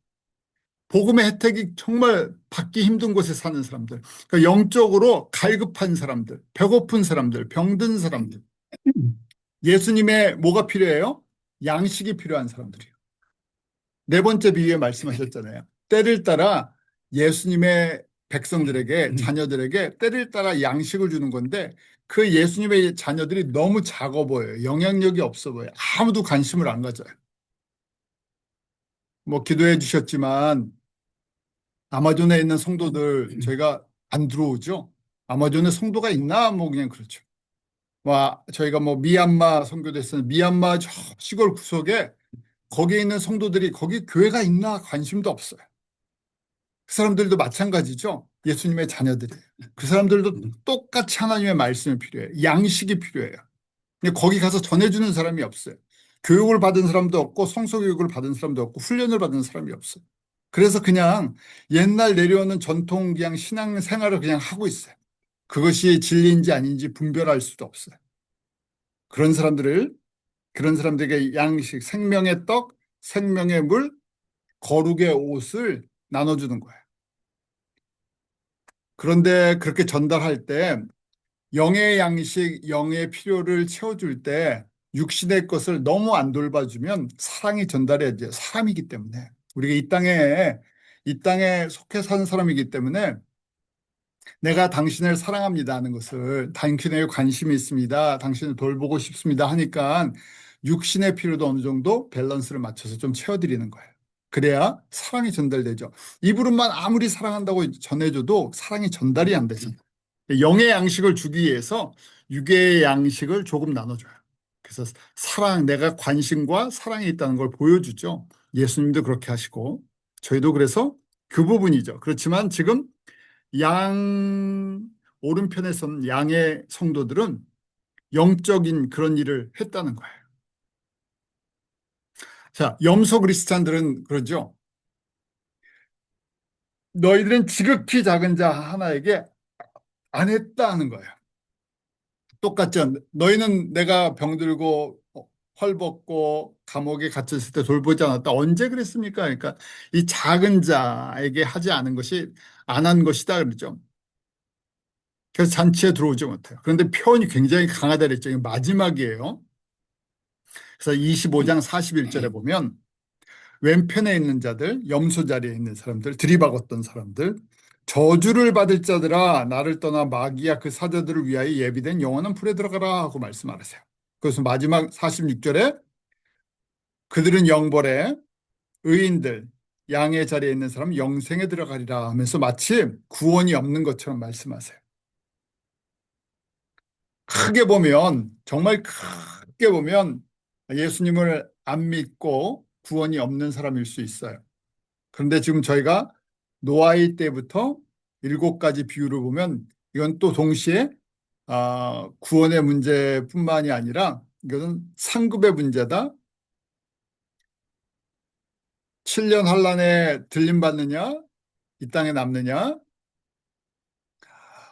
복음의 혜택이 정말 받기 힘든 곳에 사는 사람들. 그러니까 영적으로 갈급한 사람들, 배고픈 사람들, 병든 사람들. 예수님의 뭐가 필요해요? 양식이 필요한 사람들이에요. 네 번째 비유에 말씀하셨잖아요. 때를 따라 예수님의 백성들에게, 자녀들에게 때를 따라 양식을 주는 건데 그 예수님의 자녀들이 너무 작아 보여요. 영향력이 없어 보여요. 아무도 관심을 안 가져요. 뭐 기도해 주셨지만 아마존에 있는 성도들 저희가 안 들어오죠. 아마존에 성도가 있나? 뭐 그냥 그렇죠. 뭐 저희가 뭐 미얀마 선교도 했었는데 미얀마 저 시골 구석에 거기에 있는 성도들이 거기 교회가 있나 관심도 없어요. 그 사람들도 마찬가지죠. 예수님의 자녀들이에요. 그 사람들도 똑같이 하나님의 말씀이 필요해요. 양식이 필요해요. 근데 거기 가서 전해주는 사람이 없어요. 교육을 받은 사람도 없고 성서 교육을 받은 사람도 없고 훈련을 받은 사람이 없어요. 그래서 그냥 옛날 내려오는 전통 그냥 신앙 생활을 그냥 하고 있어요. 그것이 진리인지 아닌지 분별할 수도 없어요. 그런 사람들을 그런 사람들에게 양식, 생명의 떡, 생명의 물, 거룩의 옷을 나눠주는 거예요. 그런데 그렇게 전달할 때 영의 양식, 영의 필요를 채워줄 때 육신의 것을 너무 안 돌봐주면 사랑이 전달해야죠. 사람이기 때문에. 우리가 이 땅에 속해 사는 사람이기 때문에 내가 당신을 사랑합니다 하는 것을 당신에게 관심이 있습니다. 당신을 돌보고 싶습니다 하니까 육신의 필요도 어느 정도 밸런스를 맞춰서 좀 채워드리는 거예요. 그래야 사랑이 전달되죠. 입으로만 아무리 사랑한다고 전해줘도 사랑이 전달이 안 되죠. 영의 양식을 주기 위해서 육의 양식을 조금 나눠줘요. 그래서 내가 관심과 사랑이 있다는 걸 보여주죠. 예수님도 그렇게 하시고 저희도 그래서 그 부분이죠. 그렇지만 지금 양 오른편에서는 양의 성도들은 영적인 그런 일을 했다는 거예요. 자, 염소 그리스찬들은 그러죠. 너희들은 지극히 작은 자 하나에게 안 했다는 거예요. 똑같죠. 너희는 내가 병들고 헐벗고 감옥에 갇혔을 때 돌보지 않았다. 언제 그랬습니까? 그러니까 이 작은 자에게 하지 않은 것이 안 한 것이다 그러죠. 그래서 잔치에 들어오지 못해요. 그런데 표현이 굉장히 강하다 그랬죠. 이게 마지막이에요. 그래서 25장 41절에 보면 왼편에 있는 자들, 염소 자리에 있는 사람들, 들이박았던 사람들, 저주를 받을 자들아 나를 떠나 마귀야 그 사자들을 위하여 예비된 영원한 불에 들어가라 하고 말씀하세요. 그래서 마지막 46절에 그들은 영벌에 의인들, 양의 자리에 있는 사람 영생에 들어가리라 하면서 마치 구원이 없는 것처럼 말씀하세요. 크게 보면 정말 크게 보면 예수님을 안 믿고 구원이 없는 사람일 수 있어요. 그런데 지금 저희가 노아의 때부터 7가지 비유를 보면 이건 또 동시에 구원의 문제뿐만이 아니라 이것은 상급의 문제다. 7년 환란에 들림 받느냐, 이 땅에 남느냐,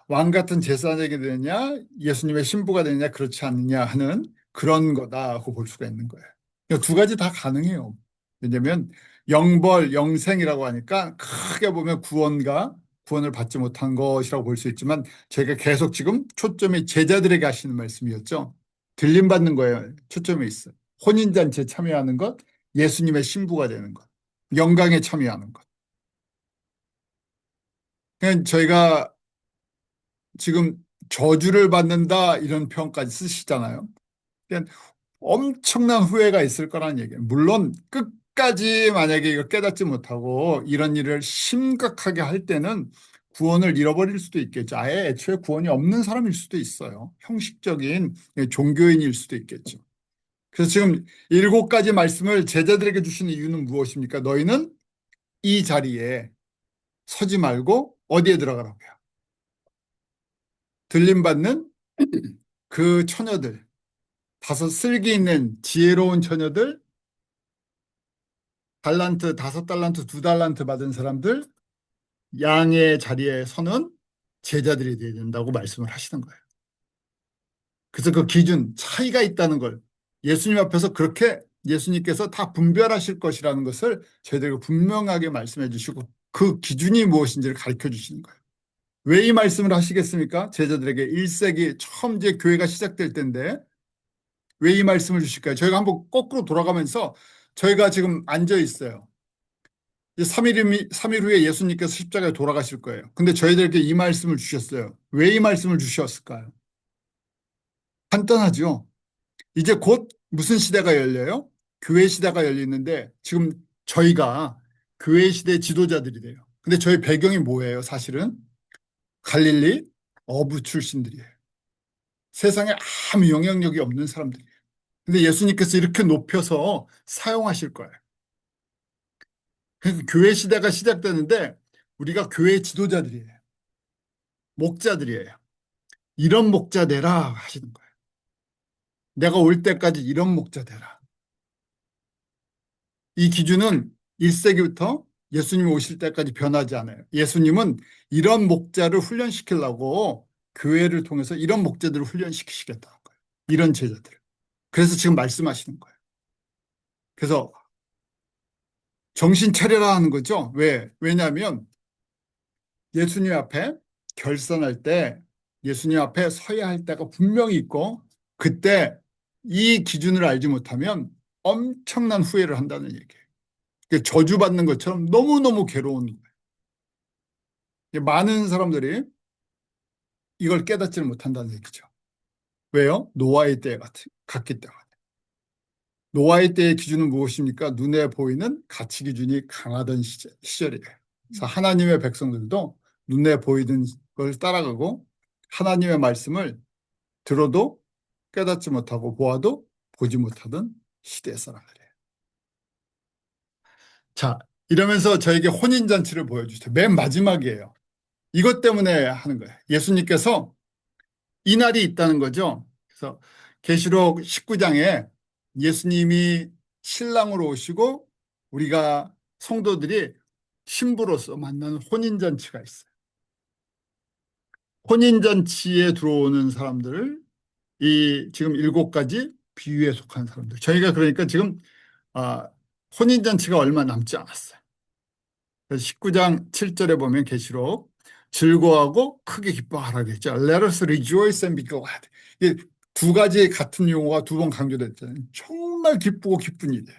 왕 같은 제사장이 되느냐, 예수님의 신부가 되느냐, 그렇지 않느냐 하는 그런 거다고 볼 수가 있는 거예요. 그러니까 두 가지 다 가능해요. 왜냐하면 영벌, 영생이라고 하니까 크게 보면 구원을 받지 못한 것이라고 볼 수 있지만 제가 계속 지금 초점이 제자들에게 하시는 말씀이었죠. 들림 받는 거예요. 초점이 있어요. 혼인잔치에 참여하는 것, 예수님의 신부가 되는 것, 영광에 참여하는 것. 그냥 저희가 지금 저주를 받는다 이런 표현까지 쓰시잖아요. 그냥 엄청난 후회가 있을 거라는 얘기예요. 물론 끝까지 만약에 이걸 깨닫지 못하고 이런 일을 심각하게 할 때는 구원을 잃어버릴 수도 있겠죠. 아예 애초에 구원이 없는 사람일 수도 있어요. 형식적인 종교인일 수도 있겠죠. 그래서 지금 7가지 말씀을 제자들에게 주시는 이유는 무엇입니까? 너희는 이 자리에 서지 말고 어디에 들어가라고요? 들림받는 그 처녀들, 다섯 슬기 있는 지혜로운 처녀들, 달란트, 5달란트, 2달란트 받은 사람들, 양의 자리에 서는 제자들이 되어야 된다고 말씀을 하시는 거예요. 그래서 그 기준, 차이가 있다는 걸 예수님 앞에서 그렇게 예수님께서 다 분별하실 것이라는 것을 저희들에게 분명하게 말씀해 주시고 그 기준이 무엇인지를 가르쳐 주시는 거예요. 왜 이 말씀을 하시겠습니까? 제자들에게 1세기 처음 이제 교회가 시작될 때인데 왜 이 말씀을 주실까요? 저희가 한번 거꾸로 돌아가면서 저희가 지금 앉아 있어요. 3일 후에 예수님께서 십자가에 돌아가실 거예요. 근데 저희들에게 이 말씀을 주셨어요. 왜 이 말씀을 주셨을까요? 간단하죠. 이제 곧 무슨 시대가 열려요? 교회 시대가 열리는데 지금 저희가 교회 시대 지도자들이 돼요. 근데 저희 배경이 뭐예요, 사실은? 갈릴리, 어부 출신들이에요. 세상에 아무 영향력이 없는 사람들이에요. 근데 예수님께서 이렇게 높여서 사용하실 거예요. 그래서 교회 시대가 시작되는데 우리가 교회 지도자들이에요. 목자들이에요. 이런 목자 되라 하시는 거예요. 내가 올 때까지 이런 목자 되라. 이 기준은 1세기부터 예수님이 오실 때까지 변하지 않아요. 예수님은 이런 목자를 훈련시키려고 교회를 통해서 이런 목자들을 훈련시키시겠다는 거예요. 이런 제자들을. 그래서 지금 말씀하시는 거예요. 그래서 정신 차려라 하는 거죠. 왜? 왜냐하면 예수님 앞에 결산할 때 예수님 앞에 서야 할 때가 분명히 있고 그때 이 기준을 알지 못하면 엄청난 후회를 한다는 얘기예요. 저주받는 것처럼 너무너무 괴로운 거예요. 많은 사람들이 이걸 깨닫지를 못한다는 얘기죠. 왜요? 노아의 때 같기 때문에. 노아의 때의 기준은 무엇입니까? 눈에 보이는 가치 기준이 강하던 시절이에요. 그래서 하나님의 백성들도 눈에 보이는 걸 따라가고 하나님의 말씀을 들어도 깨닫지 못하고 보아도 보지 못하던 시대의 사람들이에요. 자, 이러면서 저에게 혼인잔치를 보여주세요. 맨 마지막이에요. 이것 때문에 하는 거예요. 예수님께서 이 날이 있다는 거죠. 그래서 계시록 19장에 예수님이 신랑으로 오시고 우리가 성도들이 신부로서 만나는 혼인잔치가 있어요. 혼인잔치에 들어오는 사람들을 이 지금 7가지 비유에 속한 사람들. 저희가 그러니까 지금 아, 혼인잔치가 얼마 남지 않았어요. 그래서 19장 7절에 보면 계시록 즐거워하고 크게 기뻐하라고 했죠. Let us rejoice and be glad. 이게 두 가지 같은 용어가 두 번 강조됐잖아요. 정말 기쁘고 기쁜 일이에요.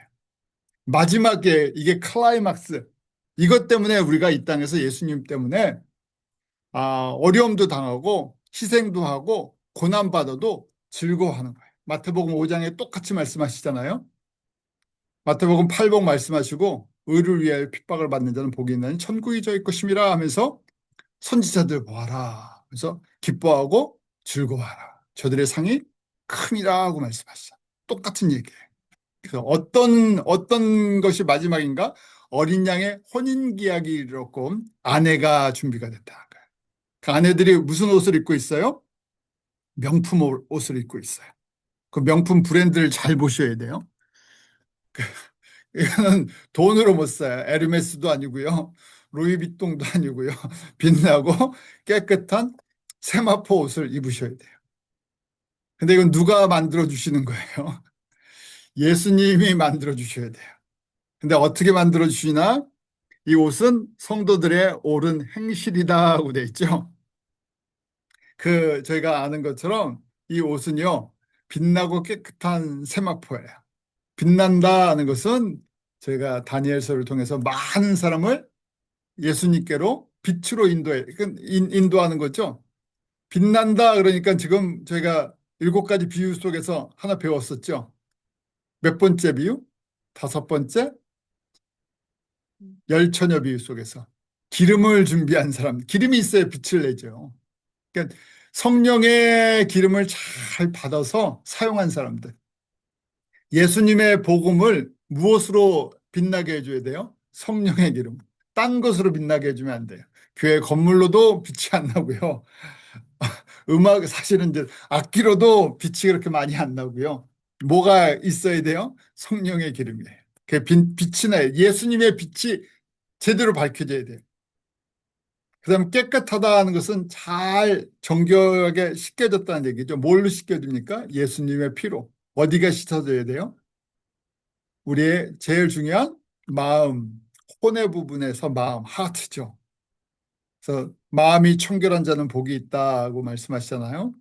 마지막에 이게 클라이막스. 이것 때문에 우리가 이 땅에서 예수님 때문에 어려움도 당하고 희생도 하고 고난받아도 즐거워하는 거예요. 마태복음 5장에 똑같이 말씀하시잖아요. 마태복음 8복 말씀하시고 의를 위하여 핍박을 받는 자는 복이 있나니 천국이 저희 것임이라 하면서 선지자들 보아라. 그래서 기뻐하고 즐거워하라. 저들의 상이 크니라 하고 말씀하시죠. 똑같은 얘기예요. 그래서 어떤 것이 마지막인가? 어린 양의 혼인 기약이 이르렀고 아내가 준비가 됐다. 그 아내들이 무슨 옷을 입고 있어요? 명품 옷을 입고 있어요. 그 명품 브랜드를 잘 보셔야 돼요. 이거는 돈으로 못 사요. 에르메스도 아니고요. 루이비통도 아니고요. 빛나고 깨끗한 세마포 옷을 입으셔야 돼요. 근데 이건 누가 만들어 주시는 거예요? 예수님이 만들어 주셔야 돼요. 근데 어떻게 만들어 주시나? 이 옷은 성도들의 옳은 행실이다 하고 돼 있죠. 저희가 아는 것처럼 이 옷은요. 빛나고 깨끗한 세마포예요. 빛난다는 것은 저희가 다니엘서를 통해서 많은 사람을 예수님께로 빛으로 인도하는 거죠. 빛난다 그러니까 지금 저희가 7가지 비유 속에서 하나 배웠었죠. 몇 번째 비유? 5번째 열처녀 비유 속에서 기름을 준비한 사람, 기름이 있어야 빛을 내죠. 그러니까 성령의 기름을 잘 받아서 사용한 사람들. 예수님의 복음을 무엇으로 빛나게 해줘야 돼요? 성령의 기름. 딴 것으로 빛나게 해주면 안 돼요. 교회 건물로도 빛이 안 나고요. 사실은 이제 악기로도 빛이 그렇게 많이 안 나고요. 뭐가 있어야 돼요? 성령의 기름이에요. 빛이 나요. 예수님의 빛이 제대로 밝혀져야 돼요. 그다음 깨끗하다는 것은 잘 정결하게 씻겨졌다는 얘기죠. 뭘로 씻겨집니까? 예수님의 피로. 어디가 씻어져야 돼요? 우리의 제일 중요한 마음, 혼의 부분에서 마음, 하트죠. 그래서 마음이 청결한 자는 복이 있다고 말씀하시잖아요.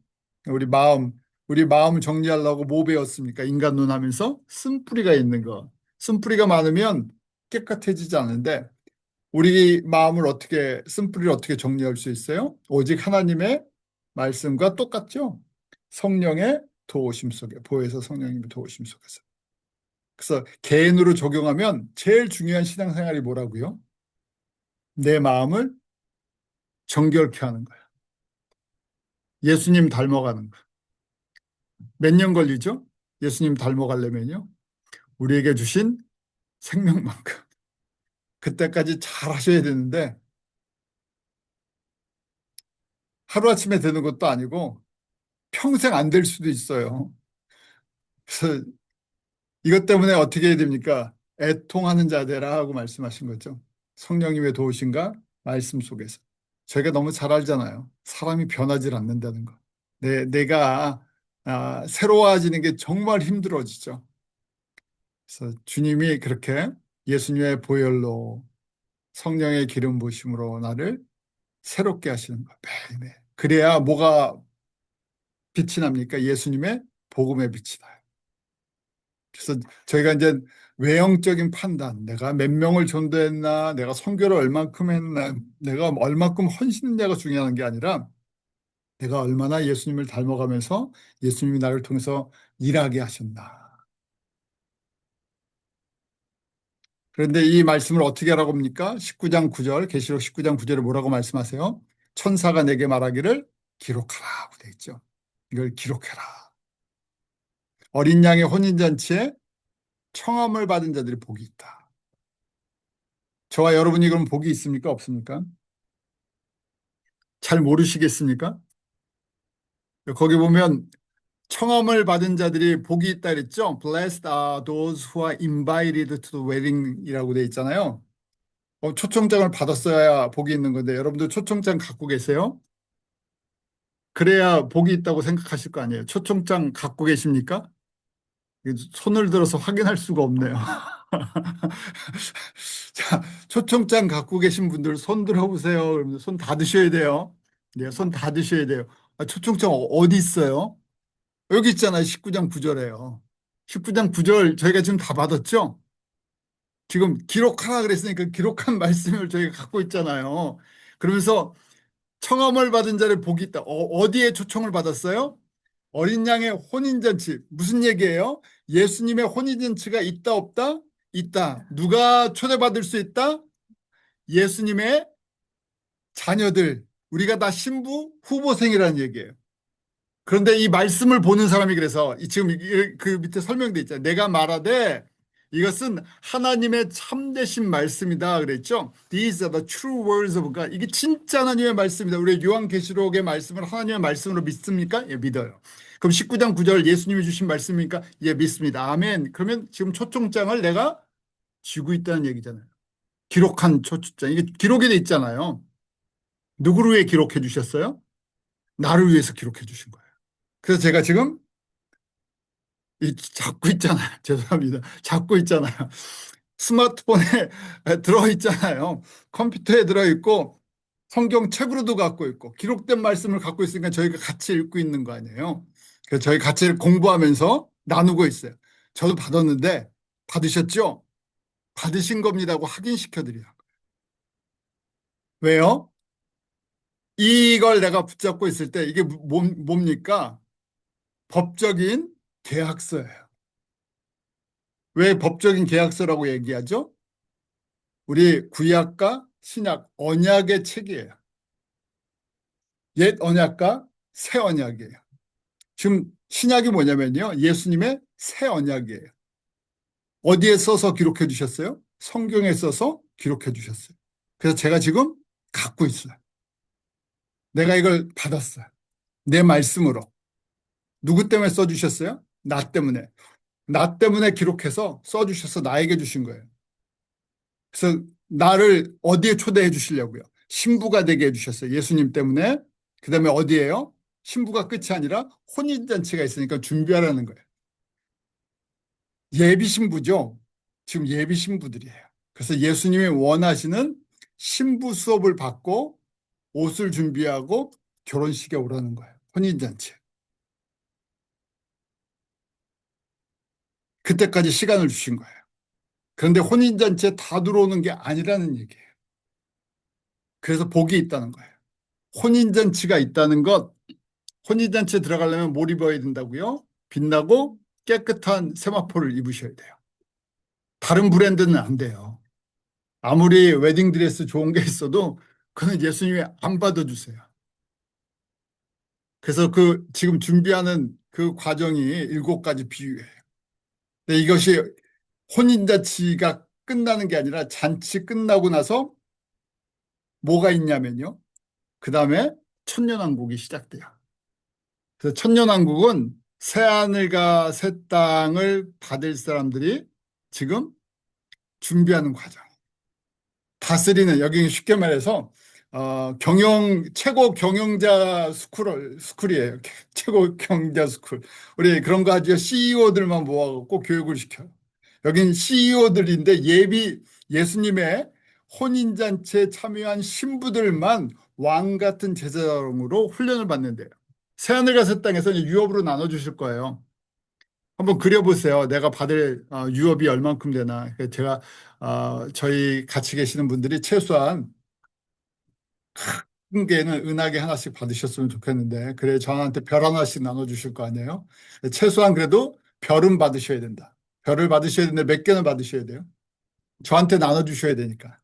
우리 마음, 우리 마음을 정리하려고 뭐 배웠습니까? 인간론 하면서 쓴뿌리가 있는 거. 쓴뿌리가 많으면 깨끗해지지 않는데 우리 마음을 쓴뿌리를 어떻게 정리할 수 있어요? 오직 하나님의 말씀과 똑같죠? 성령의 도우심 속에, 보혜사 성령님의 도우심 속에서. 그래서 개인으로 적용하면 제일 중요한 신앙생활이 뭐라고요? 내 마음을 정결케 하는 거예요. 예수님 닮아가는 거. 몇 년 걸리죠? 예수님 닮아가려면요. 우리에게 주신 생명만큼. 그때까지 잘 하셔야 되는데 하루아침에 되는 것도 아니고 평생 안 될 수도 있어요. 그래서 이것 때문에 어떻게 해야 됩니까? 애통하는 자 되라 하고 말씀하신 거죠. 성령님의 도우심과 말씀 속에서. 저희가 너무 잘 알잖아요. 사람이 변하지 않는다는 거. 내가 새로워지는 게 정말 힘들어지죠. 그래서 주님이 그렇게 예수님의 보혈로 성령의 기름 부으심으로 나를 새롭게 하시는 거. 매일매일. 그래야 뭐가 빛이 납니까? 예수님의 복음의 빛이 나요. 그래서 저희가 이제 외형적인 판단, 내가 몇 명을 전도했나, 내가 선교를 얼만큼 했나, 내가 얼만큼 헌신했냐가 중요한 게 아니라 내가 얼마나 예수님을 닮아가면서 예수님이 나를 통해서 일하게 하셨나. 그런데 이 말씀을 어떻게 하라고 합니까? 19장 9절, 계시록 19장 9절에 뭐라고 말씀하세요? 천사가 내게 말하기를 기록하라고 돼 있죠. 이걸 기록해라. 어린 양의 혼인잔치에 청함을 받은 자들이 복이 있다. 저와 여러분이 그럼 복이 있습니까? 없습니까? 잘 모르시겠습니까? 거기 보면 청함을 받은 자들이 복이 있다 그랬죠? Blessed are those who are invited to the wedding이라고 돼 있잖아요. 초청장을 받았어야 복이 있는 건데 여러분들 초청장 갖고 계세요? 그래야 복이 있다고 생각하실 거 아니에요. 초청장 갖고 계십니까? 손을 들어서 확인할 수가 없네요. 자, 초청장 갖고 계신 분들 손 들어보세요. 그러면 손 다 드셔야 돼요. 네, 손 다 드셔야 돼요. 초청장 어디 있어요? 여기 있잖아요. 19장 9절에요. 19장 9절 저희가 지금 다 받았죠? 지금 기록하라 그랬으니까 기록한 말씀을 저희가 갖고 있잖아요. 그러면서 청함을 받은 자를 복이 있다. 어디에 초청을 받았어요? 어린 양의 혼인잔치. 무슨 얘기예요? 예수님의 혼인잔치가 있다 없다? 있다. 누가 초대받을 수 있다? 예수님의 자녀들. 우리가 다 신부 후보생이라는 얘기예요. 그런데 이 말씀을 보는 사람이 그래서 지금 그 밑에 설명돼 있잖아요. 내가 말하되 이것은 하나님의 참되신 말씀이다 그랬죠. These are the true words of God. 이게 진짜 하나님의 말씀이다. 우리 요한계시록의 말씀을 하나님의 말씀으로 믿습니까? 예, 믿어요. 그럼 19장 9절 예수님이 주신 말씀입니까? 예, 믿습니다. 아멘. 그러면 지금 초청장을 내가 쥐고 있다는 얘기잖아요. 기록한 초청장. 이게 기록이 돼 있잖아요. 누구를 위해 기록해 주셨어요? 나를 위해서 기록해 주신 거예요. 그래서 제가 지금 잡고 있잖아요. 죄송합니다. 잡고 있잖아요. 스마트폰에 들어있잖아요. 컴퓨터에 들어있고 성경책으로도 갖고 있고 기록된 말씀을 갖고 있으니까 저희가 같이 읽고 있는 거 아니에요. 그래서 저희 같이 공부하면서 나누고 있어요. 저도 받았는데 받으셨죠? 받으신 겁니다고 확인시켜드리라고. 왜요? 이걸 내가 붙잡고 있을 때 이게 뭡니까? 법적인 계약서예요. 왜 법적인 계약서라고 얘기하죠? 우리 구약과 신약 언약의 책이에요. 옛 언약과 새 언약이에요. 지금 신약이 뭐냐면요. 예수님의 새 언약이에요. 어디에 써서 기록해 주셨어요? 성경에 써서 기록해 주셨어요. 그래서 제가 지금 갖고 있어요. 내가 이걸 받았어요. 내 말씀으로. 누구 때문에 써주셨어요? 나 때문에. 나 때문에 기록해서 써주셔서 나에게 주신 거예요. 그래서 나를 어디에 초대해 주시려고요? 신부가 되게 해주셨어요. 예수님 때문에. 그 다음에 어디에요? 신부가 끝이 아니라 혼인잔치가 있으니까 준비하라는 거예요. 예비 신부죠. 지금 예비 신부들이에요. 그래서 예수님이 원하시는 신부 수업을 받고 옷을 준비하고 결혼식에 오라는 거예요. 혼인잔치. 그때까지 시간을 주신 거예요. 그런데 혼인잔치에 다 들어오는 게 아니라는 얘기예요. 그래서 복이 있다는 거예요. 혼인잔치가 있다는 것, 혼인잔치에 들어가려면 뭘 입어야 된다고요? 빛나고 깨끗한 세마포를 입으셔야 돼요. 다른 브랜드는 안 돼요. 아무리 웨딩드레스 좋은 게 있어도 그건 예수님이 안 받아주세요. 그래서 그 지금 준비하는 그 과정이 7가지 비유예요. 근데 이것이 혼인잔치가 끝나는 게 아니라 잔치 끝나고 나서 뭐가 있냐면요. 그 다음에 천년왕국이 시작돼요. 그래서 천년왕국은 새하늘과 새 땅을 받을 사람들이 지금 준비하는 과정. 다스리는, 여기 쉽게 말해서 최고 경영자 스쿨이에요. 최고 경영자 스쿨. 우리 그런 거 하죠. CEO들만 모아갖고 교육을 시켜요. 여긴 CEO들인데 예수님의 혼인잔치에 참여한 신부들만 왕 같은 제사장으로 훈련을 받는데요. 새하늘과 새 땅에서 이제 유업으로 나눠주실 거예요. 한번 그려보세요. 내가 받을 유업이 얼만큼 되나. 제가 저희 같이 계시는 분들이 최소한 큰 개는 은하계 하나씩 받으셨으면 좋겠는데, 그래 저한테 별 하나씩 나눠주실 거 아니에요? 최소한 그래도 별은 받으셔야 된다. 별을 받으셔야 되는데 몇 개는 받으셔야 돼요? 저한테 나눠주셔야 되니까.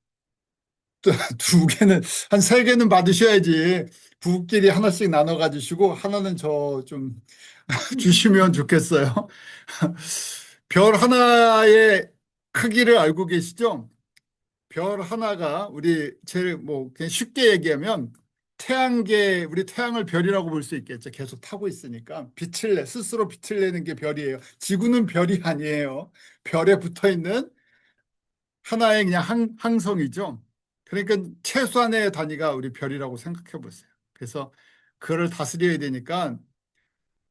또 두 개는, 한 3개는 받으셔야지. 부부끼리 하나씩 나눠 가지시고 하나는 저 좀 주시면 좋겠어요. 별 하나의 크기를 알고 계시죠? 별 하나가 우리 제일 뭐 그냥 쉽게 얘기하면 태양계, 우리 태양을 별이라고 볼 수 있겠죠. 계속 타고 있으니까 스스로 빛을 내는 게 별이에요. 지구는 별이 아니에요. 별에 붙어 있는 하나의 그냥 항성이죠. 그러니까 최소한의 단위가 우리 별이라고 생각해 보세요. 그래서 그를 다스려야 되니까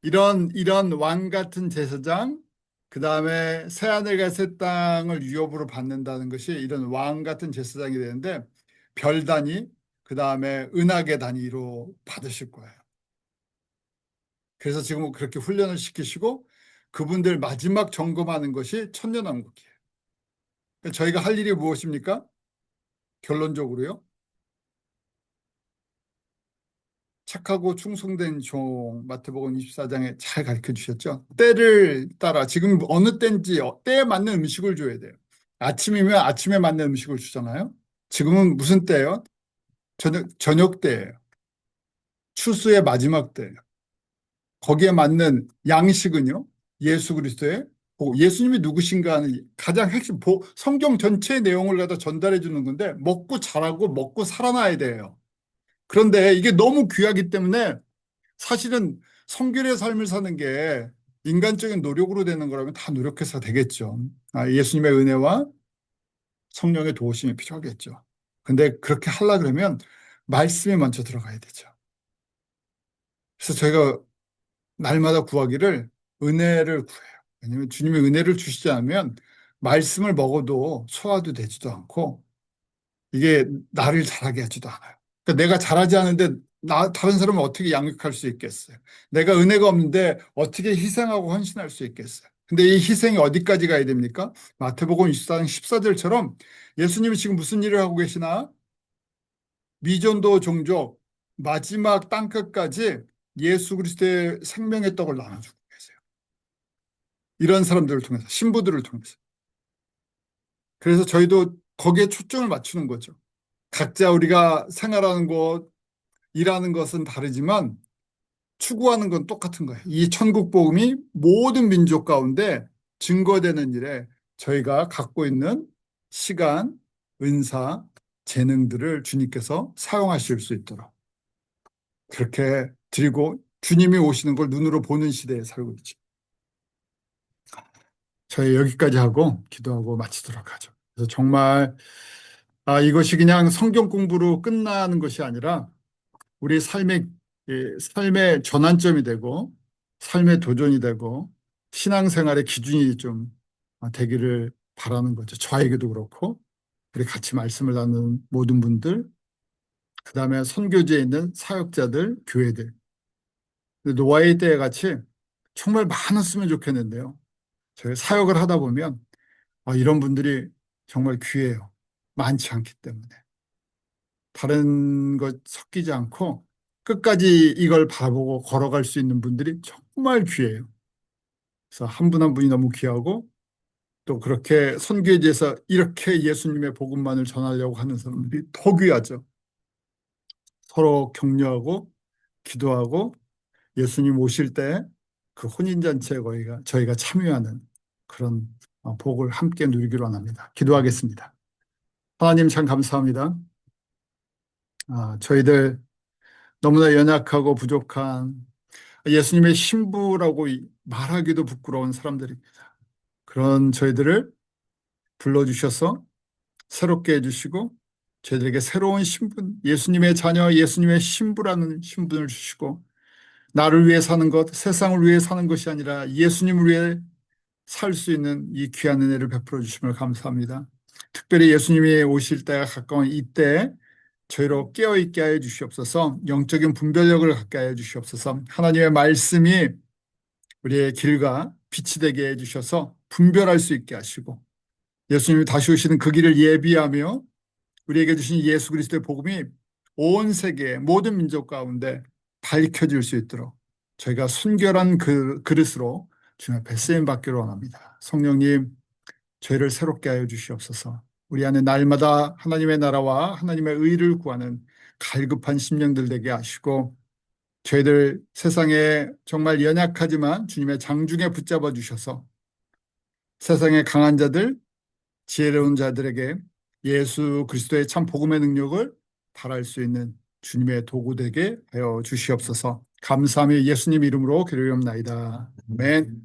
이런 왕 같은 제사장, 그 다음에 새하늘과 새 땅을 유업으로 받는다는 것이 이런 왕 같은 제사장이 되는데, 별 단위, 그 다음에 은하계 단위로 받으실 거예요. 그래서 지금 그렇게 훈련을 시키시고 그분들 마지막 점검하는 것이 천년왕국이에요. 그러니까 저희가 할 일이 무엇입니까? 결론적으로요. 착하고 충성된 종, 마태복음 24장에 잘 가르쳐 주셨죠. 때를 따라 지금 어느 때인지 때에 맞는 음식을 줘야 돼요. 아침이면 아침에 맞는 음식을 주잖아요. 지금은 무슨 때예요? 저녁 때예요. 추수의 마지막 때예요. 거기에 맞는 양식은요, 예수 그리스도의 예수님이 누구신가 하는 가장 핵심, 성경 전체의 내용을 갖다 전달해 주는 건데, 먹고 자라고 먹고 살아나야 돼요. 그런데 이게 너무 귀하기 때문에 사실은 성결의 삶을 사는 게 인간적인 노력으로 되는 거라면 다 노력해서 되겠죠. 예수님의 은혜와 성령의 도우심이 필요하겠죠. 근데 그렇게 하려 그러면 말씀이 먼저 들어가야 되죠. 그래서 저희가 날마다 구하기를 은혜를 구해요. 왜냐하면 주님이 은혜를 주시지 않으면 말씀을 먹어도 소화도 되지도 않고 이게 나를 자라게 하지도 않아요. 그러니까 내가 잘하지 않은데 다른 사람을 어떻게 양육할 수 있겠어요? 내가 은혜가 없는데 어떻게 희생하고 헌신할 수 있겠어요? 근데 이 희생이 어디까지 가야 됩니까? 마태복음 24장 14절처럼 예수님이 지금 무슨 일을 하고 계시나? 미전도 종족 마지막 땅끝까지 예수 그리스도의 생명의 떡을 나눠주고 계세요. 이런 사람들을 통해서, 신부들을 통해서. 그래서 저희도 거기에 초점을 맞추는 거죠. 각자 우리가 생활하는 곳, 일하는 것은 다르지만 추구하는 건 똑같은 거예요. 이 천국 복음이 모든 민족 가운데 증거되는 일에 저희가 갖고 있는 시간, 은사, 재능들을 주님께서 사용하실 수 있도록 그렇게 드리고, 주님이 오시는 걸 눈으로 보는 시대에 살고 있죠. 저희 여기까지 하고 기도하고 마치도록 하죠. 그래서 정말 이것이 그냥 성경 공부로 끝나는 것이 아니라 우리 삶의 전환점이 되고 삶의 도전이 되고 신앙생활의 기준이 좀 되기를 바라는 거죠. 저에게도 그렇고 우리 같이 말씀을 나누는 모든 분들, 그다음에 선교지에 있는 사역자들, 교회들. 노아의 때에 같이 정말 많았으면 좋겠는데요. 저희 사역을 하다 보면 이런 분들이 정말 귀해요. 많지 않기 때문에. 다른 것 섞이지 않고 끝까지 이걸 바라보고 걸어갈 수 있는 분들이 정말 귀해요. 그래서 한 분 한 분이 너무 귀하고, 또 그렇게 선교에 대해서 이렇게 예수님의 복음만을 전하려고 하는 사람들이 더 귀하죠. 서로 격려하고 기도하고 예수님 오실 때 그 혼인잔치에 저희가 참여하는 그런 복을 함께 누리기로 원합니다. 기도하겠습니다. 하나님 참 감사합니다. 저희들 너무나 연약하고 부족한 예수님의 신부라고 말하기도 부끄러운 사람들입니다. 그런 저희들을 불러주셔서 새롭게 해주시고 저희들에게 새로운 신분, 예수님의 자녀, 예수님의 신부라는 신분을 주시고 나를 위해 사는 것, 세상을 위해 사는 것이 아니라 예수님을 위해 살 수 있는 이 귀한 은혜를 베풀어 주심을 감사합니다. 특별히 예수님이 오실 때가 가까운 이때 저희로 깨어있게 하여 주시옵소서. 영적인 분별력을 갖게 하여 주시옵소서. 하나님의 말씀이 우리의 길과 빛이 되게 해주셔서 분별할 수 있게 하시고 예수님이 다시 오시는 그 길을 예비하며 우리에게 주신 예수 그리스도의 복음이 온 세계 모든 민족 가운데 밝혀질 수 있도록 저희가 순결한 그 그릇으로 주님 앞에 쓰임 받기를 원합니다. 성령님, 저희를 새롭게 하여 주시옵소서. 우리 안에 날마다 하나님의 나라와 하나님의 의를 구하는 갈급한 심령들 되게 하시고 저희들 세상에 정말 연약하지만 주님의 장중에 붙잡아 주셔서 세상의 강한 자들, 지혜로운 자들에게 예수 그리스도의 참 복음의 능력을 발할 수 있는 주님의 도구 되게 하여 주시옵소서. 감사하며 예수님 이름으로 기도하옵나이다. 아멘.